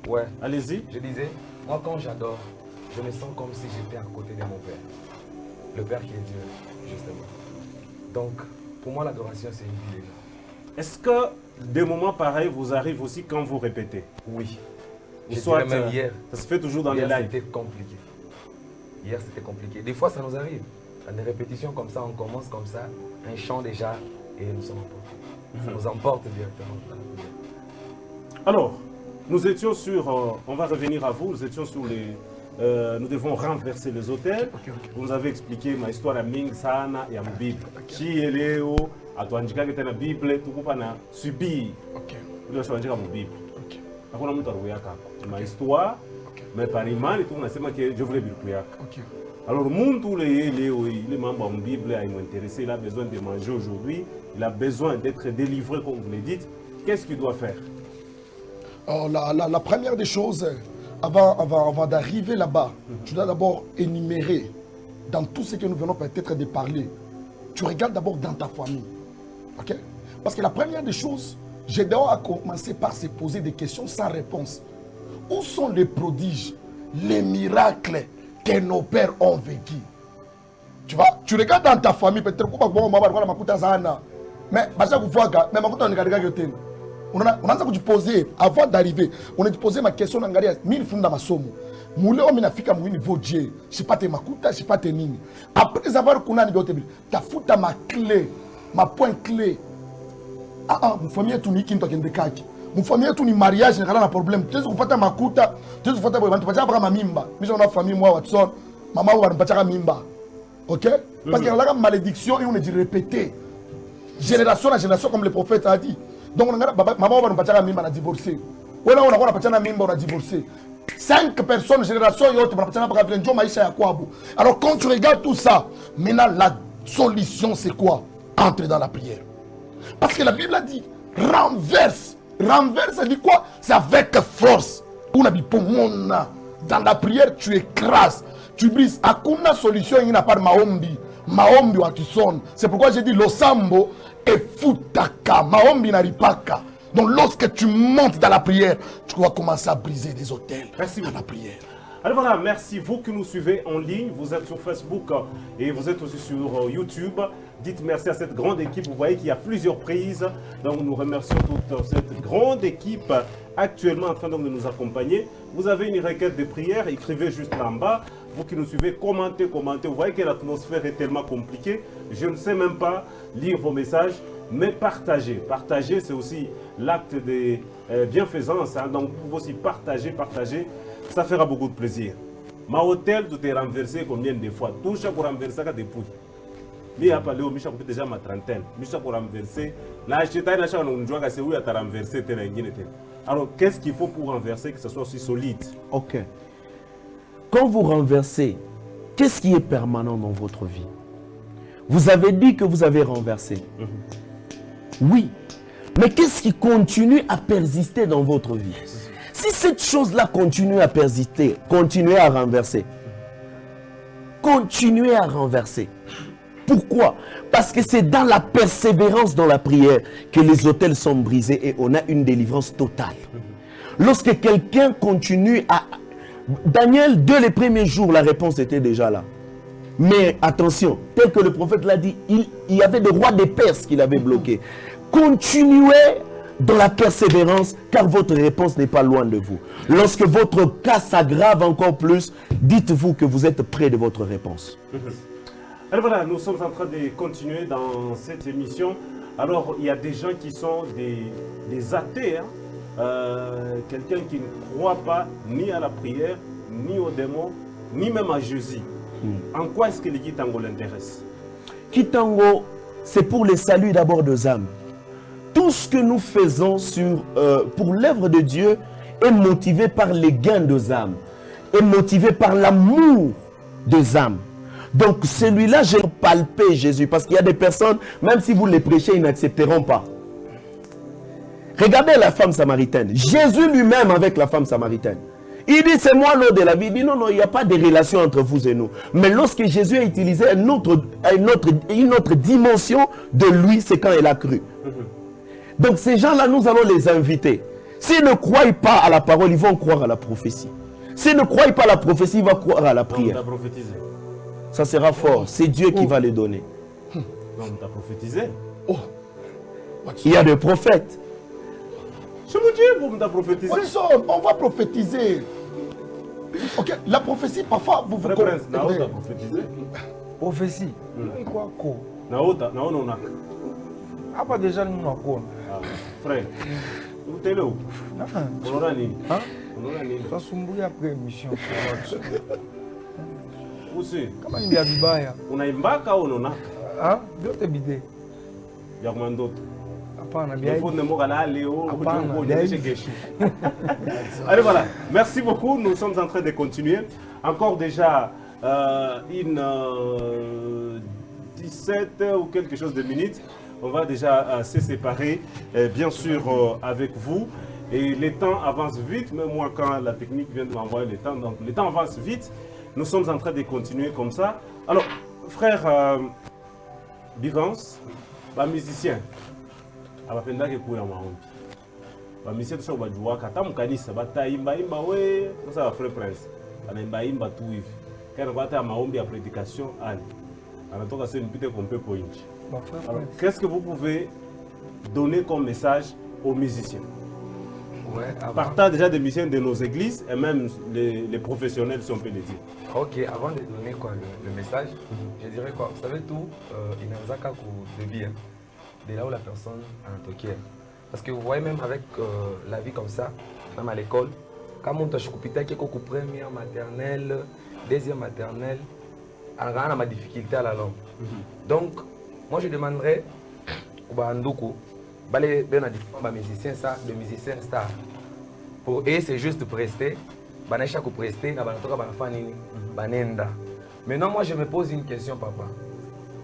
F: Ouais.
A: Allez-y.
F: Je disais, moi quand j'adore, je me sens comme si j'étais à côté de mon père. Le Père qui est Dieu, justement. Donc, pour moi, l'adoration, c'est une vie.
A: Est-ce que des moments pareils vous arrivent aussi quand vous répétez?
F: Oui.
A: Ou
F: Je
A: soit,
F: dirais même hier.
A: Ça se fait toujours dans les lives.
F: C'était compliqué. Hier, c'était compliqué. Des fois, ça nous arrive. Dans des répétitions comme ça, on commence comme ça, un chant déjà, et nous sommes emportés. Ça nous emporte directement.
A: Alors, nous étions sur, on va revenir à vous, nous étions sur les... nous devons renverser les hôtels. Vous nous avez expliqué ma histoire à Ming Sana et à ma Bible. Chi eleo, à toi njika que la Bible, tout coupa na subi.
E: Ok.
A: Vous devez changer ma Bible.
E: Ok.
A: Akona mtu aruyaka. Ma histoire, mais par imani tout na sema que je voulais Bible kuyaka.
E: Ok.
A: Alors, tout les membres de la Bible à m'intéresser, il a besoin de manger aujourd'hui, il a besoin d'être délivré, comme vous le dites. Qu'est-ce qu'il doit faire?
E: La première des choses, avant d'arriver là-bas, tu dois d'abord énumérer dans tout ce que nous venons peut-être de parler. Tu regardes d'abord dans ta famille. Ok? Parce que la première des choses, j'ai d'abord commencé par se poser des questions sans réponse. Où sont les prodiges, les miracles que nos pères ont vécu? Tu vois, tu regardes dans ta famille, peut-être que on a te poser, avant d'arriver, on a posé ma question dans mille films dans ma somme. Moulé au minafika mouini vodje, je sais pas tes makuta, je sais pas tes nini. Après avoir qu'on a négocié, t'as foutu ma clé, ma point clé. Mon famille tout ni qui n'toque ndekaki. Mon famille tout ni mariage, n'a pas de problème. Tu sais qu'on fait ma kuta, tu sais qu'on fait ma pas ma mimba. Mais j'ai une famille moi Watson, maman ou pas mimba. Ok? Parce qu'il y a la malédiction et on est dit répéter. Génération à génération comme le prophète a dit. Donc, maman va nous a divorcé. On a divorcé. 5 personnes, génération, alors quand tu regardes tout ça, maintenant la solution c'est quoi? Entre dans la prière. Parce que la Bible a dit, renverse. Renverse, ça dit quoi? C'est avec force. Dans la prière, tu écrases, tu brises. Akuna solution, il n'y a pas de maombi. Maombi wa kisone. C'est pourquoi j'ai dit losambo et futaka. Maombi naripaka. Donc lorsque tu montes dans la prière, tu dois commencer à briser des autels.
A: Merci
E: dans la prière.
A: Alors voilà, merci vous qui nous suivez en ligne. Vous êtes sur Facebook et vous êtes aussi sur YouTube. Dites merci à cette grande équipe. Vous voyez qu'il y a plusieurs prises. Donc nous remercions toute cette grande équipe actuellement en train donc de nous accompagner. Vous avez une requête de prière, écrivez juste là en bas. Vous qui nous suivez, commentez. Vous voyez que l'atmosphère est tellement compliquée. Je ne sais même pas lire vos messages, mais partagez. Partager, c'est aussi l'acte de bienfaisance. Hein. Donc vous pouvez aussi partager. Ça fera beaucoup de plaisir. Ma hôtel, tu t'es renversé combien de fois? Tout ça pour renverser depuis. Mais à parler au Micha déjà ma trentaine. Micha pour renverser. Là, je t'ai acheté un joie que c'est où tu as renversé. Alors, qu'est-ce qu'il faut pour renverser que ce soit aussi solide?
B: Ok. Quand vous renversez, qu'est-ce qui est permanent dans votre vie? Vous avez dit que vous avez renversé. Oui. Mais qu'est-ce qui continue à persister dans votre vie? Si cette chose-là continue à persister, continuez à renverser. Continuez à renverser. Pourquoi? Parce que c'est dans la persévérance dans la prière que les autels sont brisés et on a une délivrance totale. Lorsque quelqu'un continue à... Daniel, dès les premiers jours, la réponse était déjà là. Mais attention, tel que le prophète l'a dit, il y avait des rois des Perses qui l'avaient bloqué. Continuez dans la persévérance, car votre réponse n'est pas loin de vous. Lorsque votre cas s'aggrave encore plus, dites-vous que vous êtes près de votre réponse.
A: Alors voilà, nous sommes en train de continuer dans cette émission. Alors, il y a des gens qui sont des athées, hein? Quelqu'un qui ne croit pas ni à la prière, ni aux démons, ni même à Jésus. En quoi est-ce que le Kitango l'intéresse?
B: Kitango, c'est pour le salut d'abord des âmes. Tout ce que nous faisons pour l'œuvre de Dieu est motivé par les gains des âmes, est motivé par l'amour des âmes. Donc celui-là, j'ai palpé Jésus, parce qu'il y a des personnes, même si vous les prêchez, ils n'accepteront pas. Regardez la femme samaritaine. Jésus lui-même avec la femme samaritaine. Il dit, c'est moi l'eau de la vie. Il dit, non, il n'y a pas de relation entre vous et nous. Mais lorsque Jésus a utilisé une autre dimension de lui, c'est quand il a cru. Donc ces gens-là, nous allons les inviter. S'ils ne croient pas à la parole, ils vont croire à la prophétie. S'ils ne croient pas à la prophétie, ils vont croire à la prière. Ça sera fort. C'est Dieu qui va les donner.
A: Donc, tu as prophétisé.
B: Il y a des prophètes.
A: Je vous dis, vous m'avez prophétisé.
E: On va prophétiser. Ok, la prophétie, parfois, vous vous
A: comprenez. Nao t'a prophétisé.
D: Prophétie. Quoi quoi?
A: Nao non nak.
D: Ah pas déjà nous n'a quoi?
A: Frère, vous êtes là où? On aura ni.
D: Hein?
A: On aura ni.
D: Ça s'oublie après émission.
A: Où c'est?
D: Comment il y a du bail?
A: On a une baka ou non nak?
D: Hein? Bien te bidé.
A: Il y a combien d'autres? Allez voilà, merci beaucoup, nous sommes en train de continuer. Encore déjà une 17 ou quelque chose de minutes. On va déjà se séparer, bien sûr avec vous. Et les temps avancent vite, même moi quand la technique vient de m'envoyer le temps, donc les temps avancent vite. Nous sommes en train de continuer comme ça. Alors, frère Bivance, musicien. Abapenda ke kuya maombi. Ba mission to shoba juwa kata mkanisa bataimba imba we, ça va frère prince. Anaimba imba tu hivi. Kana kwa ta maombi ya prédication ali. Anatoka sasa nipite kompe point. Alors, qu'est-ce que vous pouvez donner comme message aux musiciens? Partant déjà des musiciens de nos églises et même les professionnels si on peut le dire.
F: Ok, avant de donner quoi le message, je dirais quoi? Vous savez tout, il y a un zaka de bien. De là où la personne a un toqué. Parce que vous voyez même avec la vie comme ça, même à l'école, quand on t'a coupé qui est première maternelle, deuxième maternelle, on a ma difficulté à la langue. Donc, moi je demanderais au Bandoukou, les musiciens ça, des musiciens stars. Pour eux c'est juste prester, banaisha ko prester, na banatoka banafani banenda. Maintenant moi je me pose une question papa.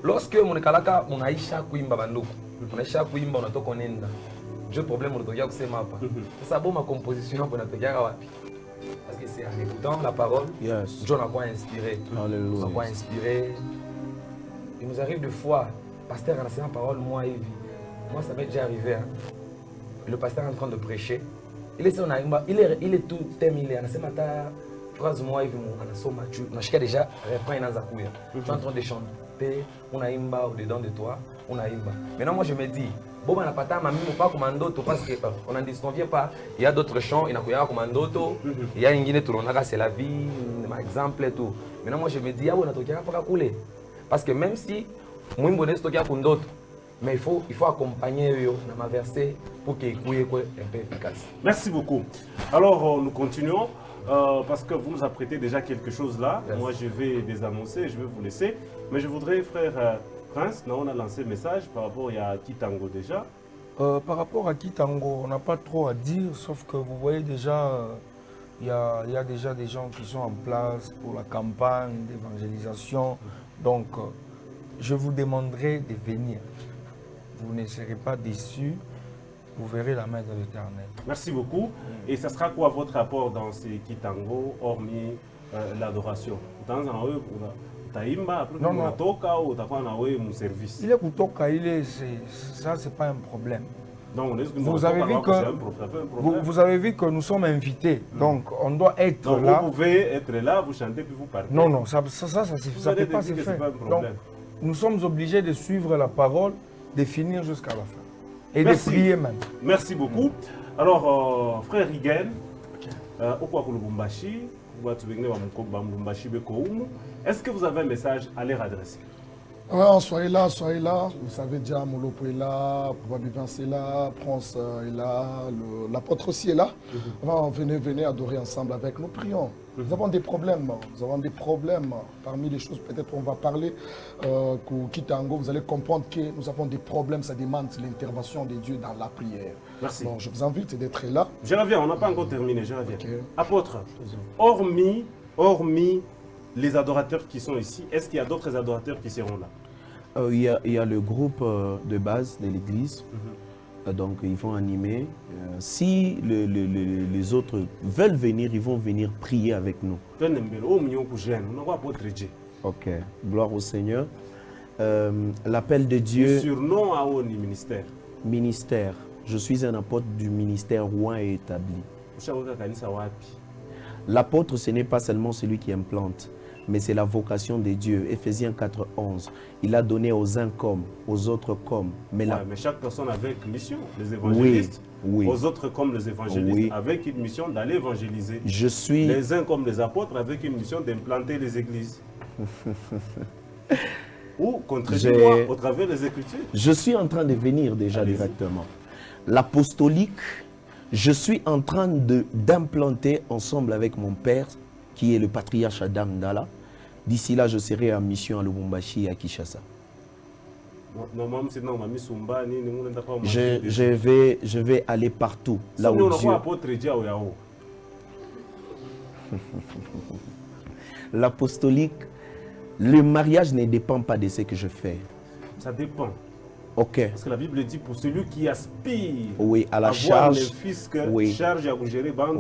F: Lorsque mon kalaka mon aisha kuimba bandoukou. On a chaque wimba on a tout connaître. J'ai problème on doit kusema hapa. Sasa bon ma composition pour natokea wapi? Parce que c'est en écoutant la parole, Dieu n'a pas inspiré. Alléluia. N'a pas inspiré. Il nous arrive de fois, pasteur en enseignant parole moi ça m'est déjà arrivé hein. Le pasteur est en train de prêcher. Il est tout thème il est en enseignant phrase moi hivi anasoma tu unashika déjà refrain inaanza kuya. Tu es en train de chanter, unaimba au-dedans de toi, unaimba. Maintenant moi je me dis bon napata mami pas comme ndoto parce que on n'en vient pas, il y a d'autres chants inakuya comme ndoto, il y a ingine tulonaka c'est la vie, par exemple et tout. Maintenant moi je me dis ah bon natokia pas couler. Parce que même si mwimbo n'est stocké pour ndoto, mais il faut accompagner yo dans ma versée pour que kuye un peu efficace.
A: Merci beaucoup. Alors nous continuons parce que vous nous apprêtez déjà quelque chose là. Merci. Moi je vais désannoncer, je vais vous laisser, mais je voudrais frère Prince, là on a lancé un message par rapport à Kitango déjà.
D: Par rapport à Kitango, on n'a pas trop à dire, sauf que vous voyez déjà, il y a déjà des gens qui sont en place pour la campagne d'évangélisation. Donc, je vous demanderai de venir. Vous ne serez pas déçus, vous verrez la main de l'Éternel.
A: Merci beaucoup. Et ça sera quoi votre rapport dans ces Kitango, hormis l'adoration? Dans un
D: non, non.
A: Service.
D: Il est Kutoka, ça c'est pas un problème.
A: Non,
D: vous avez vu que nous sommes invités, donc on doit être
A: donc
D: là.
A: Vous pouvez être là, vous chantez puis vous partez.
D: Non, non, ça peut pas se faire. Donc, nous sommes obligés de suivre la parole, de finir jusqu'à la fin. Et merci. De prier même.
A: Merci beaucoup. Alors, frère Rigen, est-ce que vous avez un message à leur adresser?
E: Ouais, soyez là. Vous savez déjà, Molopo est là, Papa Vivance est là, Prince est là, l'apôtre aussi est là. Venez adorer ensemble avec nous, prions. Nous avons des problèmes. Parmi les choses, peut-être on va parler Kitango, vous allez comprendre que nous avons des problèmes, ça demande l'intervention de Dieu dans la prière.
A: Merci.
E: Donc, je vous invite d'être là.
A: Je reviens, on n'a pas encore terminé, je reviens.
E: Okay.
A: Apôtre, hormis les adorateurs qui sont ici, est-ce qu'il y a d'autres adorateurs qui seront là?
B: Il y a le groupe de base de l'église. Donc ils vont animer. Si les autres veulent venir, ils vont venir prier avec nous. Ok, gloire au Seigneur. L'appel de Dieu.
A: Surnom à haut ministère.
B: Ministère. Je suis un apôtre du ministère roi et établi. L'apôtre, ce n'est pas seulement celui qui implante, mais c'est la vocation de Dieu. Éphésiens 4:11. Il a donné aux uns comme, aux autres comme. Mais
A: chaque personne avec une mission. Les évangélistes,
B: oui.
A: Aux autres comme les évangélistes,
B: oui.
A: Avec une mission d'aller évangéliser.
B: Je suis...
A: Les uns comme les apôtres, avec une mission d'implanter les églises. Ou contribue-moi au travers des Écritures.
B: Je suis en train de venir déjà directement. L'apostolique, je suis en train d'implanter ensemble avec mon père, qui est le patriarche Adam Ndala. D'ici là, je serai en mission à Lubumbashi et à Kinshasa. Je vais aller partout, là où Dieu... L'apostolique, le mariage ne dépend pas de ce que je fais.
A: Ça dépend.
B: Ok.
A: Parce que la Bible dit pour celui qui aspire
B: à la charge,
A: le fisc, charge à gérer banque,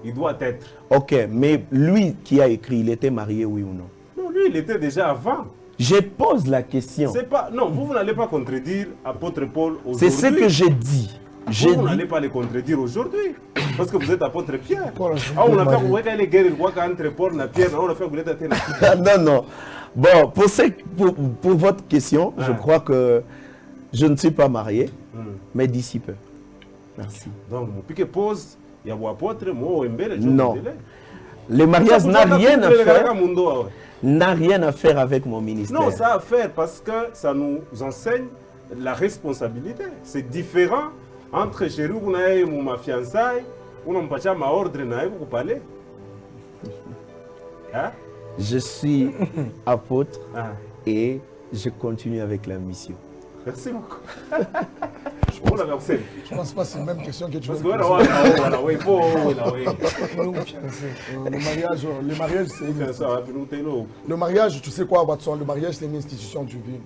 A: il doit être.
B: Ok, mais lui qui a écrit, il était marié, oui ou non?
A: Non, lui, il était déjà avant.
B: Je pose la question.
A: Non, vous n'allez pas contredire apôtre Paul aujourd'hui.
B: C'est ce que j'ai dit.
A: Vous n'allez pas les contredire aujourd'hui. Parce que vous êtes apôtre Pierre. On a fait les guerres entre Paul et Pierre. On a fait
B: non, non. Bon, pour votre question, je crois que je ne suis pas marié, mais d'ici peu. Merci.
A: Donc, mon pique pose, il y a un apôtre, moi,
B: non. Le mariage n'a rien à faire. N'a rien à faire avec mon ministère.
A: Non, ça a à faire parce que ça nous enseigne la responsabilité. C'est différent entre chéri et ma fiançaille, ou non pas ma ordre pour parler. Hein?
B: Je suis apôtre et je continue avec la mission.
A: Merci beaucoup.
E: Je pense pas que c'est la même question que tu veux poser. Le mariage, c'est... Le mariage, tu sais quoi, Watson? Le mariage, c'est une institution divine.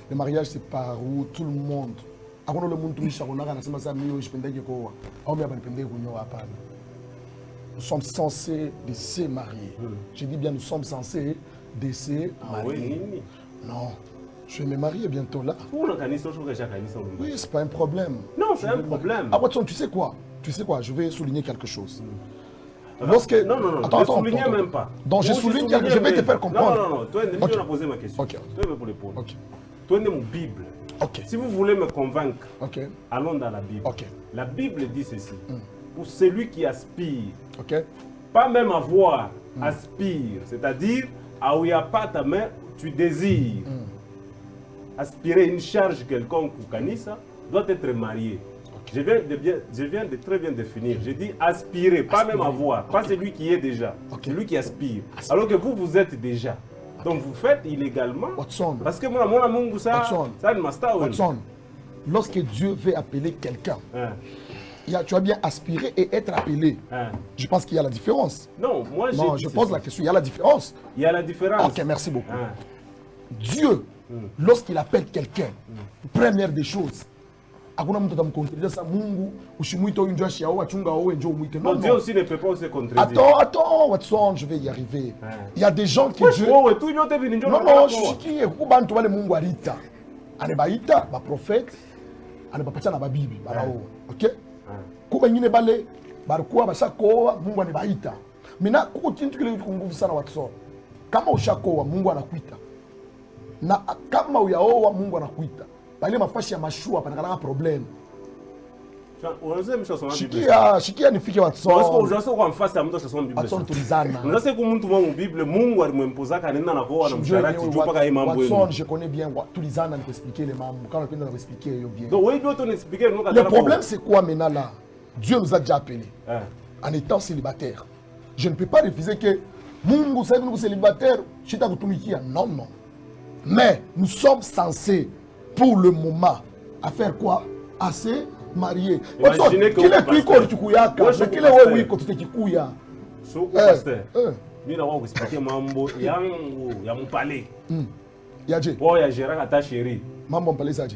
E: Le mariage, c'est par où tout le monde... Nous sommes censés de se marier. Je dis bien, nous sommes censés de se marier. Non. Je vais me marier bientôt là. Oui, c'est pas un problème.
A: Non, c'est un problème.
E: Ah, Watson, tu sais quoi? Je vais souligner quelque chose. Lorsque...
A: Non, non, non,
E: Attends,
A: je
E: attends,
A: soulignais
E: attends.
A: même pas.
E: Donc, je
A: Moi,
E: souligne,
A: soulignais
E: je vais te
A: même.
E: faire comprendre.
A: Non, non, non, toi,
E: Ok.
A: tu as posé ma question.
E: Ok.
A: Toi, pour répondre.
E: Ok.
A: Toi, mon Bible.
E: Ok.
A: Si vous voulez me convaincre,
E: Ok.
A: allons dans la Bible.
E: Ok.
A: La Bible dit ceci. Pour celui qui aspire,
E: Ok.
A: pas même avoir, aspire, c'est-à-dire, à où il n'y a pas ta main, tu désires. Aspirer une charge quelconque ou canissa doit être marié. Je viens de très bien définir. J'ai dit aspirer, pas même avoir, pas celui qui est déjà, celui qui aspire. Alors que vous, vous êtes déjà. Donc vous faites illégalement.
E: Watson.
A: Parce que moi, mon amour, ça,
E: Watson.
A: ça ne m'a pas.
E: Watson, lorsque Dieu veut appeler quelqu'un,
A: Hein,
E: tu as bien aspiré et être appelé.
A: hein.
E: Je pense qu'il y a la différence.
A: Non, moi
E: Non,
A: j'ai
E: je
A: dit
E: pose
A: ceci.
E: la question. Il y a la différence.
A: Il y a la différence.
E: Ok, merci beaucoup.
A: Hein.
E: Dieu, lorsqu'il appelle quelqu'un, première des choses, hakuna mtu atamkontrolea sa Mungu ushimwite huyu ndio ashiao achunga wewe ndio umuite.
A: Non,
E: Non,
A: Dieu
E: non.
A: aussi ne peut pas se contredire.
E: Attends, Watson, je vais y arriver. Il y a des gens qui Dieu...
A: Oh, tout le monde est venu.
E: Non, non, shukiye kubantu wale Mungu alita. Anebaita ba prophète, anebapatia na ba bibi, barao. OK? Kuba nyingine bale barikuwa bashakoa Mungu anebaita. Mina kuko kintu kile kiko nguvu sana Watson. Kama ushakoa Mungu anakuita. Na kama uyaoa Mungu anakuita. Bale mafashi ya mashua panakana problem.
A: Unaweza mshasoma Biblia.
E: Shikia nifike
A: Unaweza
E: Watson.
A: unaweza kwa mfasi ya mtu ashasoma Biblia.
E: Watson tulizana.
A: Unaweza kwa mtu mwa Biblia Mungu alimwempoza kanena na kwa na msharati juu mpaka hii mambo
E: Watson,
A: yenu.
E: je connais bien. Tulizana ni expliquer les mambo. Quand on peut expliquer yo bien.
A: Donc oui, toi on expliquer nous
E: Le problème c'est quoi maintenant là? Dieu nous a déjà appelés.
A: Hein.
E: En étant célibataire. Je ne peux pas refuser que Mungu sasa nous célibataire, chita kutumikia. Non, non. Mais nous sommes censés, pour le moment, à faire quoi? À se marier.
A: Imaginez que
E: kile
A: uko
E: tuiko
A: pasteur.
E: tukuyaka,
A: Wewe
E: mais
A: uko
E: kile
A: pasteur.
E: wewe wiko tutekikuya.
A: So pasteur.
E: Eh.
A: Mimi na wao expliquer mambo yangu ya mpale.
E: Yaje,
A: Wao ya gérant ta chérie.
E: mambo mpalezaje.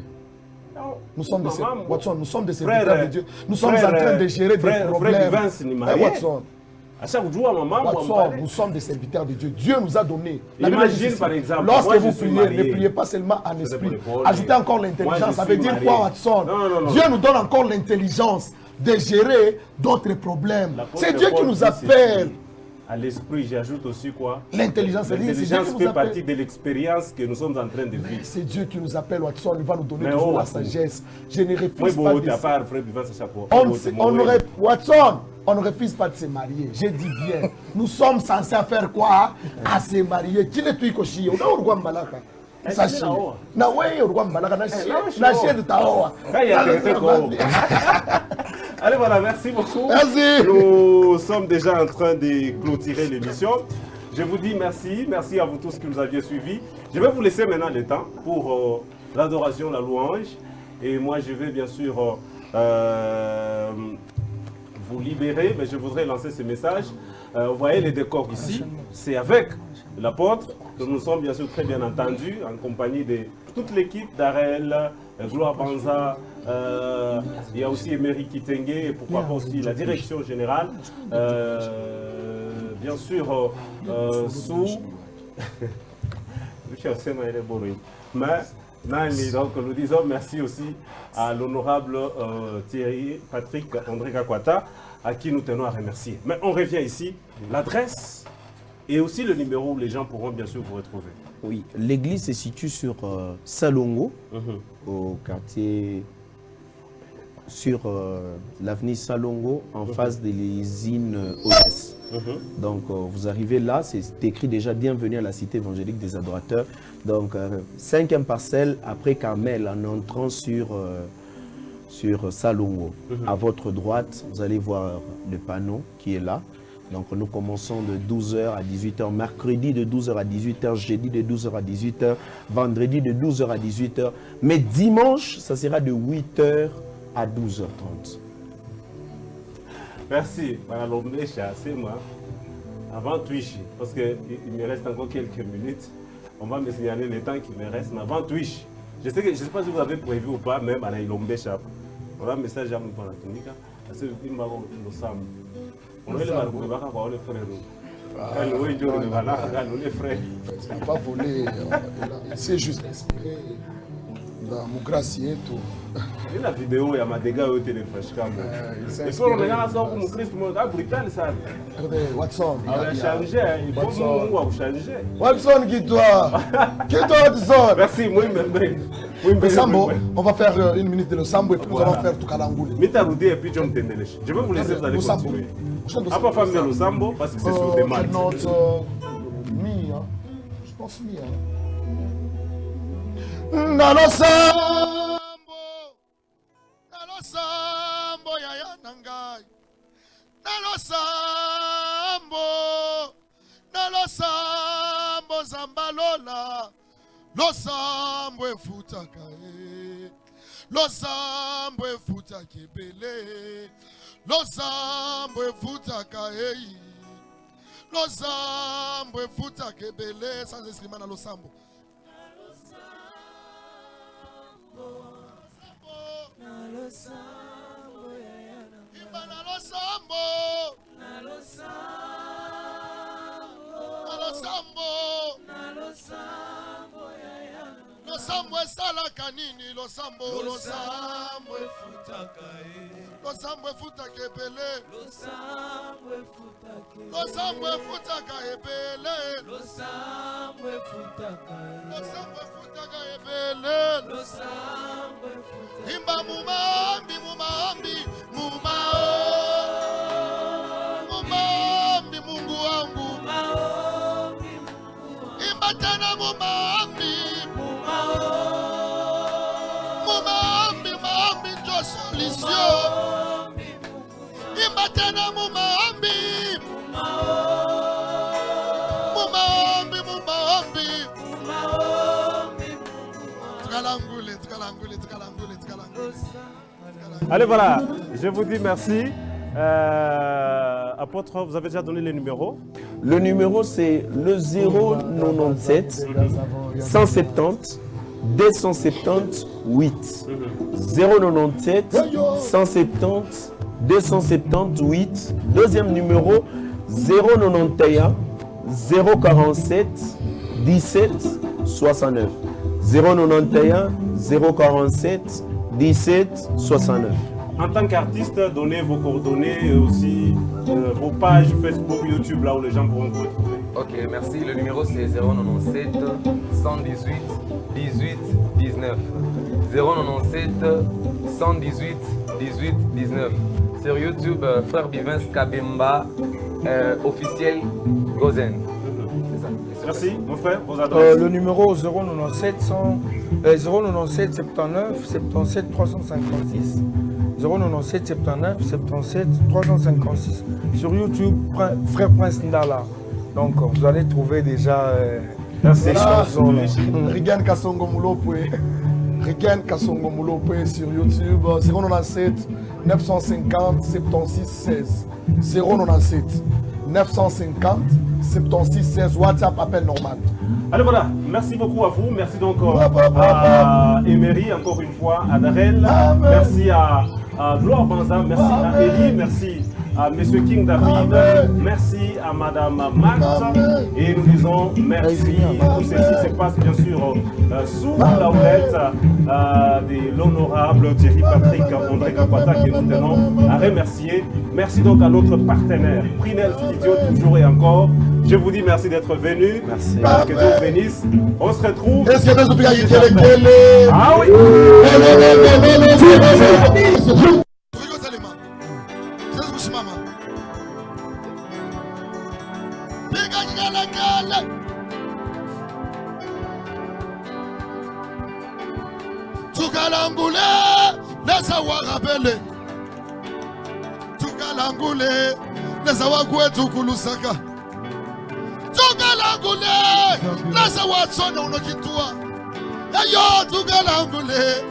E: Nous sommes des
A: Maman,
E: Watson, nous sommes des
A: frère,
E: serviteurs de Dieu. Nous sommes en train de gérer des
A: frère
E: problèmes.
A: Vivance ni
E: Eh,
A: marié.
E: Watson,
A: À chaque jour maman
E: Watson, nous sommes des serviteurs de Dieu. Dieu nous a donné. La Bible
A: Imagine,
E: dit ceci.
A: par exemple,
E: lorsque
A: moi, je
E: vous
A: suis
E: priez,
A: marié.
E: ne priez pas seulement en
A: C'est
E: esprit.
A: pour les
E: Ajoutez encore
A: Moi,
E: l'intelligence.
A: je
E: Ça veut
A: suis
E: dire
A: marié.
E: quoi, Watson?
A: Non, non, non.
E: Dieu nous donne encore l'intelligence de gérer d'autres problèmes.
A: L'apôtre
E: C'est Dieu qui
A: Paul
E: nous
A: dit
E: appelle.
A: ceci. À l'esprit, j'ajoute aussi quoi?
E: L'intelligence, c'est Dieu qui
A: L'intelligence
E: nous
A: fait
E: appelle.
A: partie de l'expérience que nous sommes en train de vivre.
E: C'est Dieu qui nous appelle, Watson. Il va nous donner
A: Mais
E: toujours
A: oh,
E: la
A: Watson.
E: sagesse. Je ne
A: Moi,
E: refuse
A: bon,
E: pas
A: tu n'as
E: de
A: pas frère Vivance à chaque fois.
E: Watson, on ne refuse pas de se marier. Je dis bien. Nous sommes censés faire quoi? À se marier. Qui est tu koshi? On a urgwa mbalaka. Sashi. Na wewe urgwa mbalaka na shi. Na shi de taoa.
A: Allez, voilà, merci beaucoup.
E: Merci.
A: Nous sommes déjà en train de clôturer l'émission. Je vous dis merci. Merci à vous tous qui nous aviez suivis. Je vais vous laisser maintenant le temps pour l'adoration, la louange. Et moi, je vais bien sûr vous libérer, mais je voudrais lancer ce message. Vous voyez les décors ici, c'est avec l'apôtre que nous sommes bien sûr très bien entendus, en compagnie de toute l'équipe d'Arel, Gloire Banza, il y a aussi Emery Kitenge et pourquoi pas aussi la direction générale. Bien sûr, sous... Mais Nani, donc nous disons merci aussi à l'honorable Thierry Patrick André Kakwata, à qui nous tenons à remercier. Mais on revient ici, l'adresse et aussi le numéro où les gens pourront bien sûr vous retrouver.
B: Oui, l'église se situe sur Salongo, au quartier, sur l'avenue Salongo, en face de l'usine OS. Donc vous arrivez là, c'est écrit déjà bienvenue à la cité évangélique des adorateurs. Donc 5e parcelle après Carmel en entrant sur Salongo. À votre droite, vous allez voir le panneau qui est là. Donc nous commençons de 12h à 18h, mercredi de 12h à 18h, jeudi de 12h à 18h, vendredi de 12h à 18h. Mais dimanche, ça sera de 8h à 12h30.
A: Merci, Madame Lombécha, c'est moi. Avant Twitch, parce qu'il me reste encore quelques minutes, on va me signaler le temps qui me reste, mais avant Twitch, je ne sais pas si vous avez prévu ou pas, même Madame Lombécha. On a un message à nous pour la technique, parce que nous avons le sam. On est les frères.
E: Il n'a pas volé, il s'est juste inspiré. mugrasi yetu
A: ina video ya madega yote ni fresh kama et puis on regarde ça comme Christ mo da brutal ça
E: Watson
A: il a changé il faut Mungu a changer
E: Watson quitte-toi Watson.
A: Merci moi
E: Le sambo, on va faire une minute de le sambo et puis nous allons faire tout Kalangouli.
A: Mitaroudi et puis John Tendelesh. Je vais vous laisser, vous allez continuer. À pas faire le sambo parce que c'est sur des matchs.
E: Je pense mi. Nalo sambo ya nangai. Nalo sambo zambalola. Losambo efutaka Losambo efutaka ebele Losambo efutaka Losambo efutaka ebele sans escrima na losambo Losambo esalaka nini losambo efutaka ebele losambo efutaka ebele imba mumambi Mungu wangu imba tena mumambi solution imbatana mumambi tkalangule
A: allez voilà je vous dis merci apôtre vous avez déjà donné les numéros.
B: Le numéro c'est le 097 170 278 097 170 278. Deuxième numéro 091 047 17 69 091 047 17 69.
A: En tant qu'artiste, donnez vos coordonnées et aussi vos pages Facebook, YouTube, là où les gens pourront vous retrouver.
F: Ok, merci. Le numéro c'est 097 118 18 19. 097 118 18 19. Sur YouTube, Frère Bivins Kabemba, officiel Gozen.
A: Merci, mon frère, vos adresses.
D: Le numéro 097 79 77 356. 097 79 77 356. Sur YouTube, Frère Prince Ndala. Donc vous allez trouver déjà ces chansons.
E: Rigan Kasongo Mulopwe sur YouTube. 097 950 76 16. 097 950 76 16. WhatsApp, appel normal.
A: Allez voilà, merci beaucoup à vous. Merci donc à Emery, encore une fois, à Darel. Merci à Gloire Banza, merci à Eli, merci à M. King David, merci à Madame Max, et nous disons merci. Tout ceci se passe bien sûr sous la houlette de l'honorable Thierry Patrick André Kapata que nous tenons à remercier. Merci donc à notre partenaire, Prinel Studio, toujours et encore. Je vous dis merci d'être venu.
B: Merci.
A: Que Dieu vous bénisse. On se retrouve.
E: Est-ce que vous avez
A: Ah oui.
E: Tukalangule, laisse avoir rappelé. Tukalangule, laisse avoir quoi tu kulusaka. Tukalangule, laisse avoir son on okitua. Ayo, tukalangule,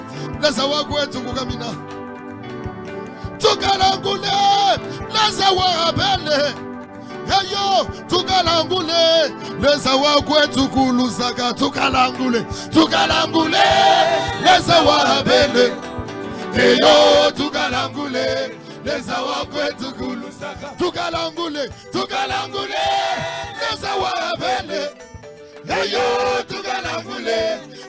E: laisse avoir quoi tu kukamina. Tukalangule, laisse avoir rappelé. Ayo, tukalangule, laisse avoir quoi tu kulusaka. Tukalangule, laisse avoir rappelé. Ayo, tukalangule. Les awakwetu kulusaka tukalangule les awabele eyo tukalangule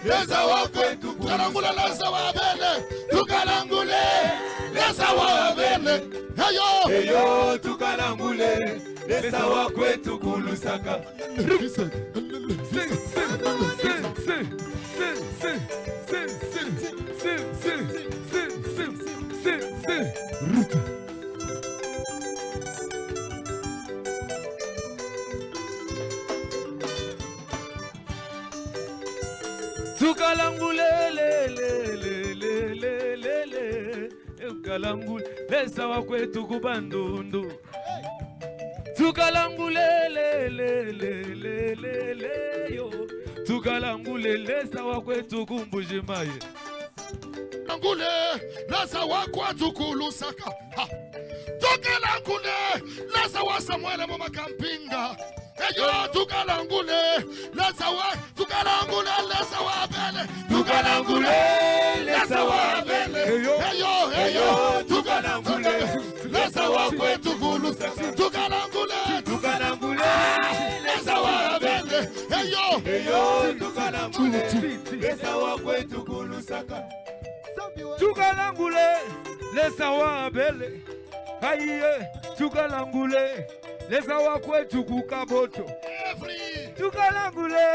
G: leza wa kwetu, tukalangule leza wa bele, tukalangule leza wa bele. Heyo,
C: Eyo tukalangule lesa wa kwetu kulusaka. Tukalangule tukalangule lesa wa kwetu kubandundu. Tukalangule yo tukalangule lesa wa kwetu kumbujimaye.
G: Tukalangule leza wa kwetu kulusaka. Tukalangule leza wa Samuel mama kampinga. Eyo tukalangule leza wa, tukalangule leza wa bele, tukalangule leza wa bele. Eyo tukalangule leza wa kwetu kulusaka. Tukalangule leza wa bele. Eyo
C: tukalangule lesa wa kwetu kulusaka. Tukalangule lesa wa bele. Haiye tukalangule lesa wa kwetu kukaboto. Tukalangule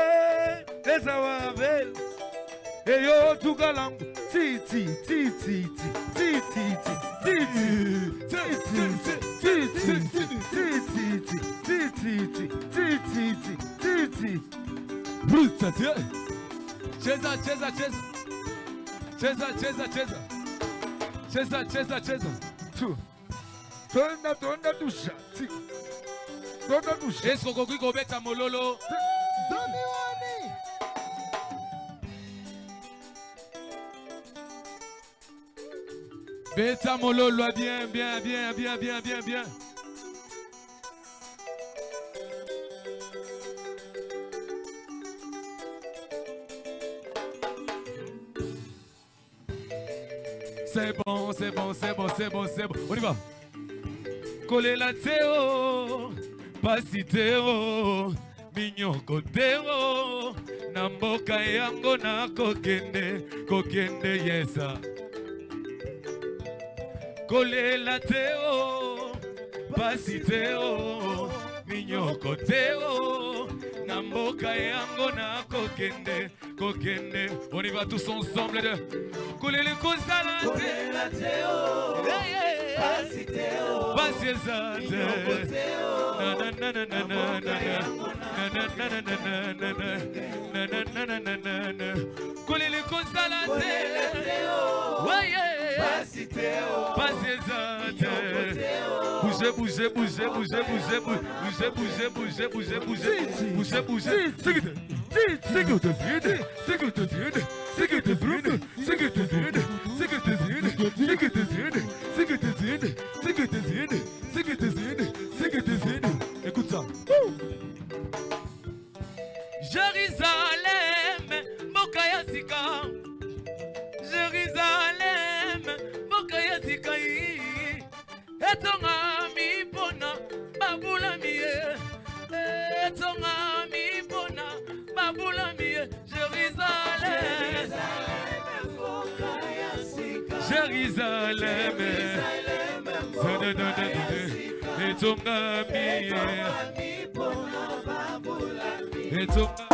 C: lesa wa bele. Eyo tukalangu titi Bruta tia. Cheza tu. Tonda dusha. Tonda dusha. Esko kokiko beta mololo. Zami wani. Beta mololo bien. C'est bon. On y va. Coller la théo, pasi théo, minyoko théo, namboka yango na kokende yesa. Coller la théo, pasi théo, minyoko théo, namboka yango na kokende. On y va tous ensemble de coller les causes à la théo, pasi théo, pasi zate, coller les causes à la théo, pasi théo, pasi zate, écoute ça. Jérusalem, Mokaya Sika. Jérusalem, Mokaya Sika. Etonga mi bona, babula miye. Etonga mi bona, babula miye. Jérusalem, Jérusalem, Etonga miye. Etonga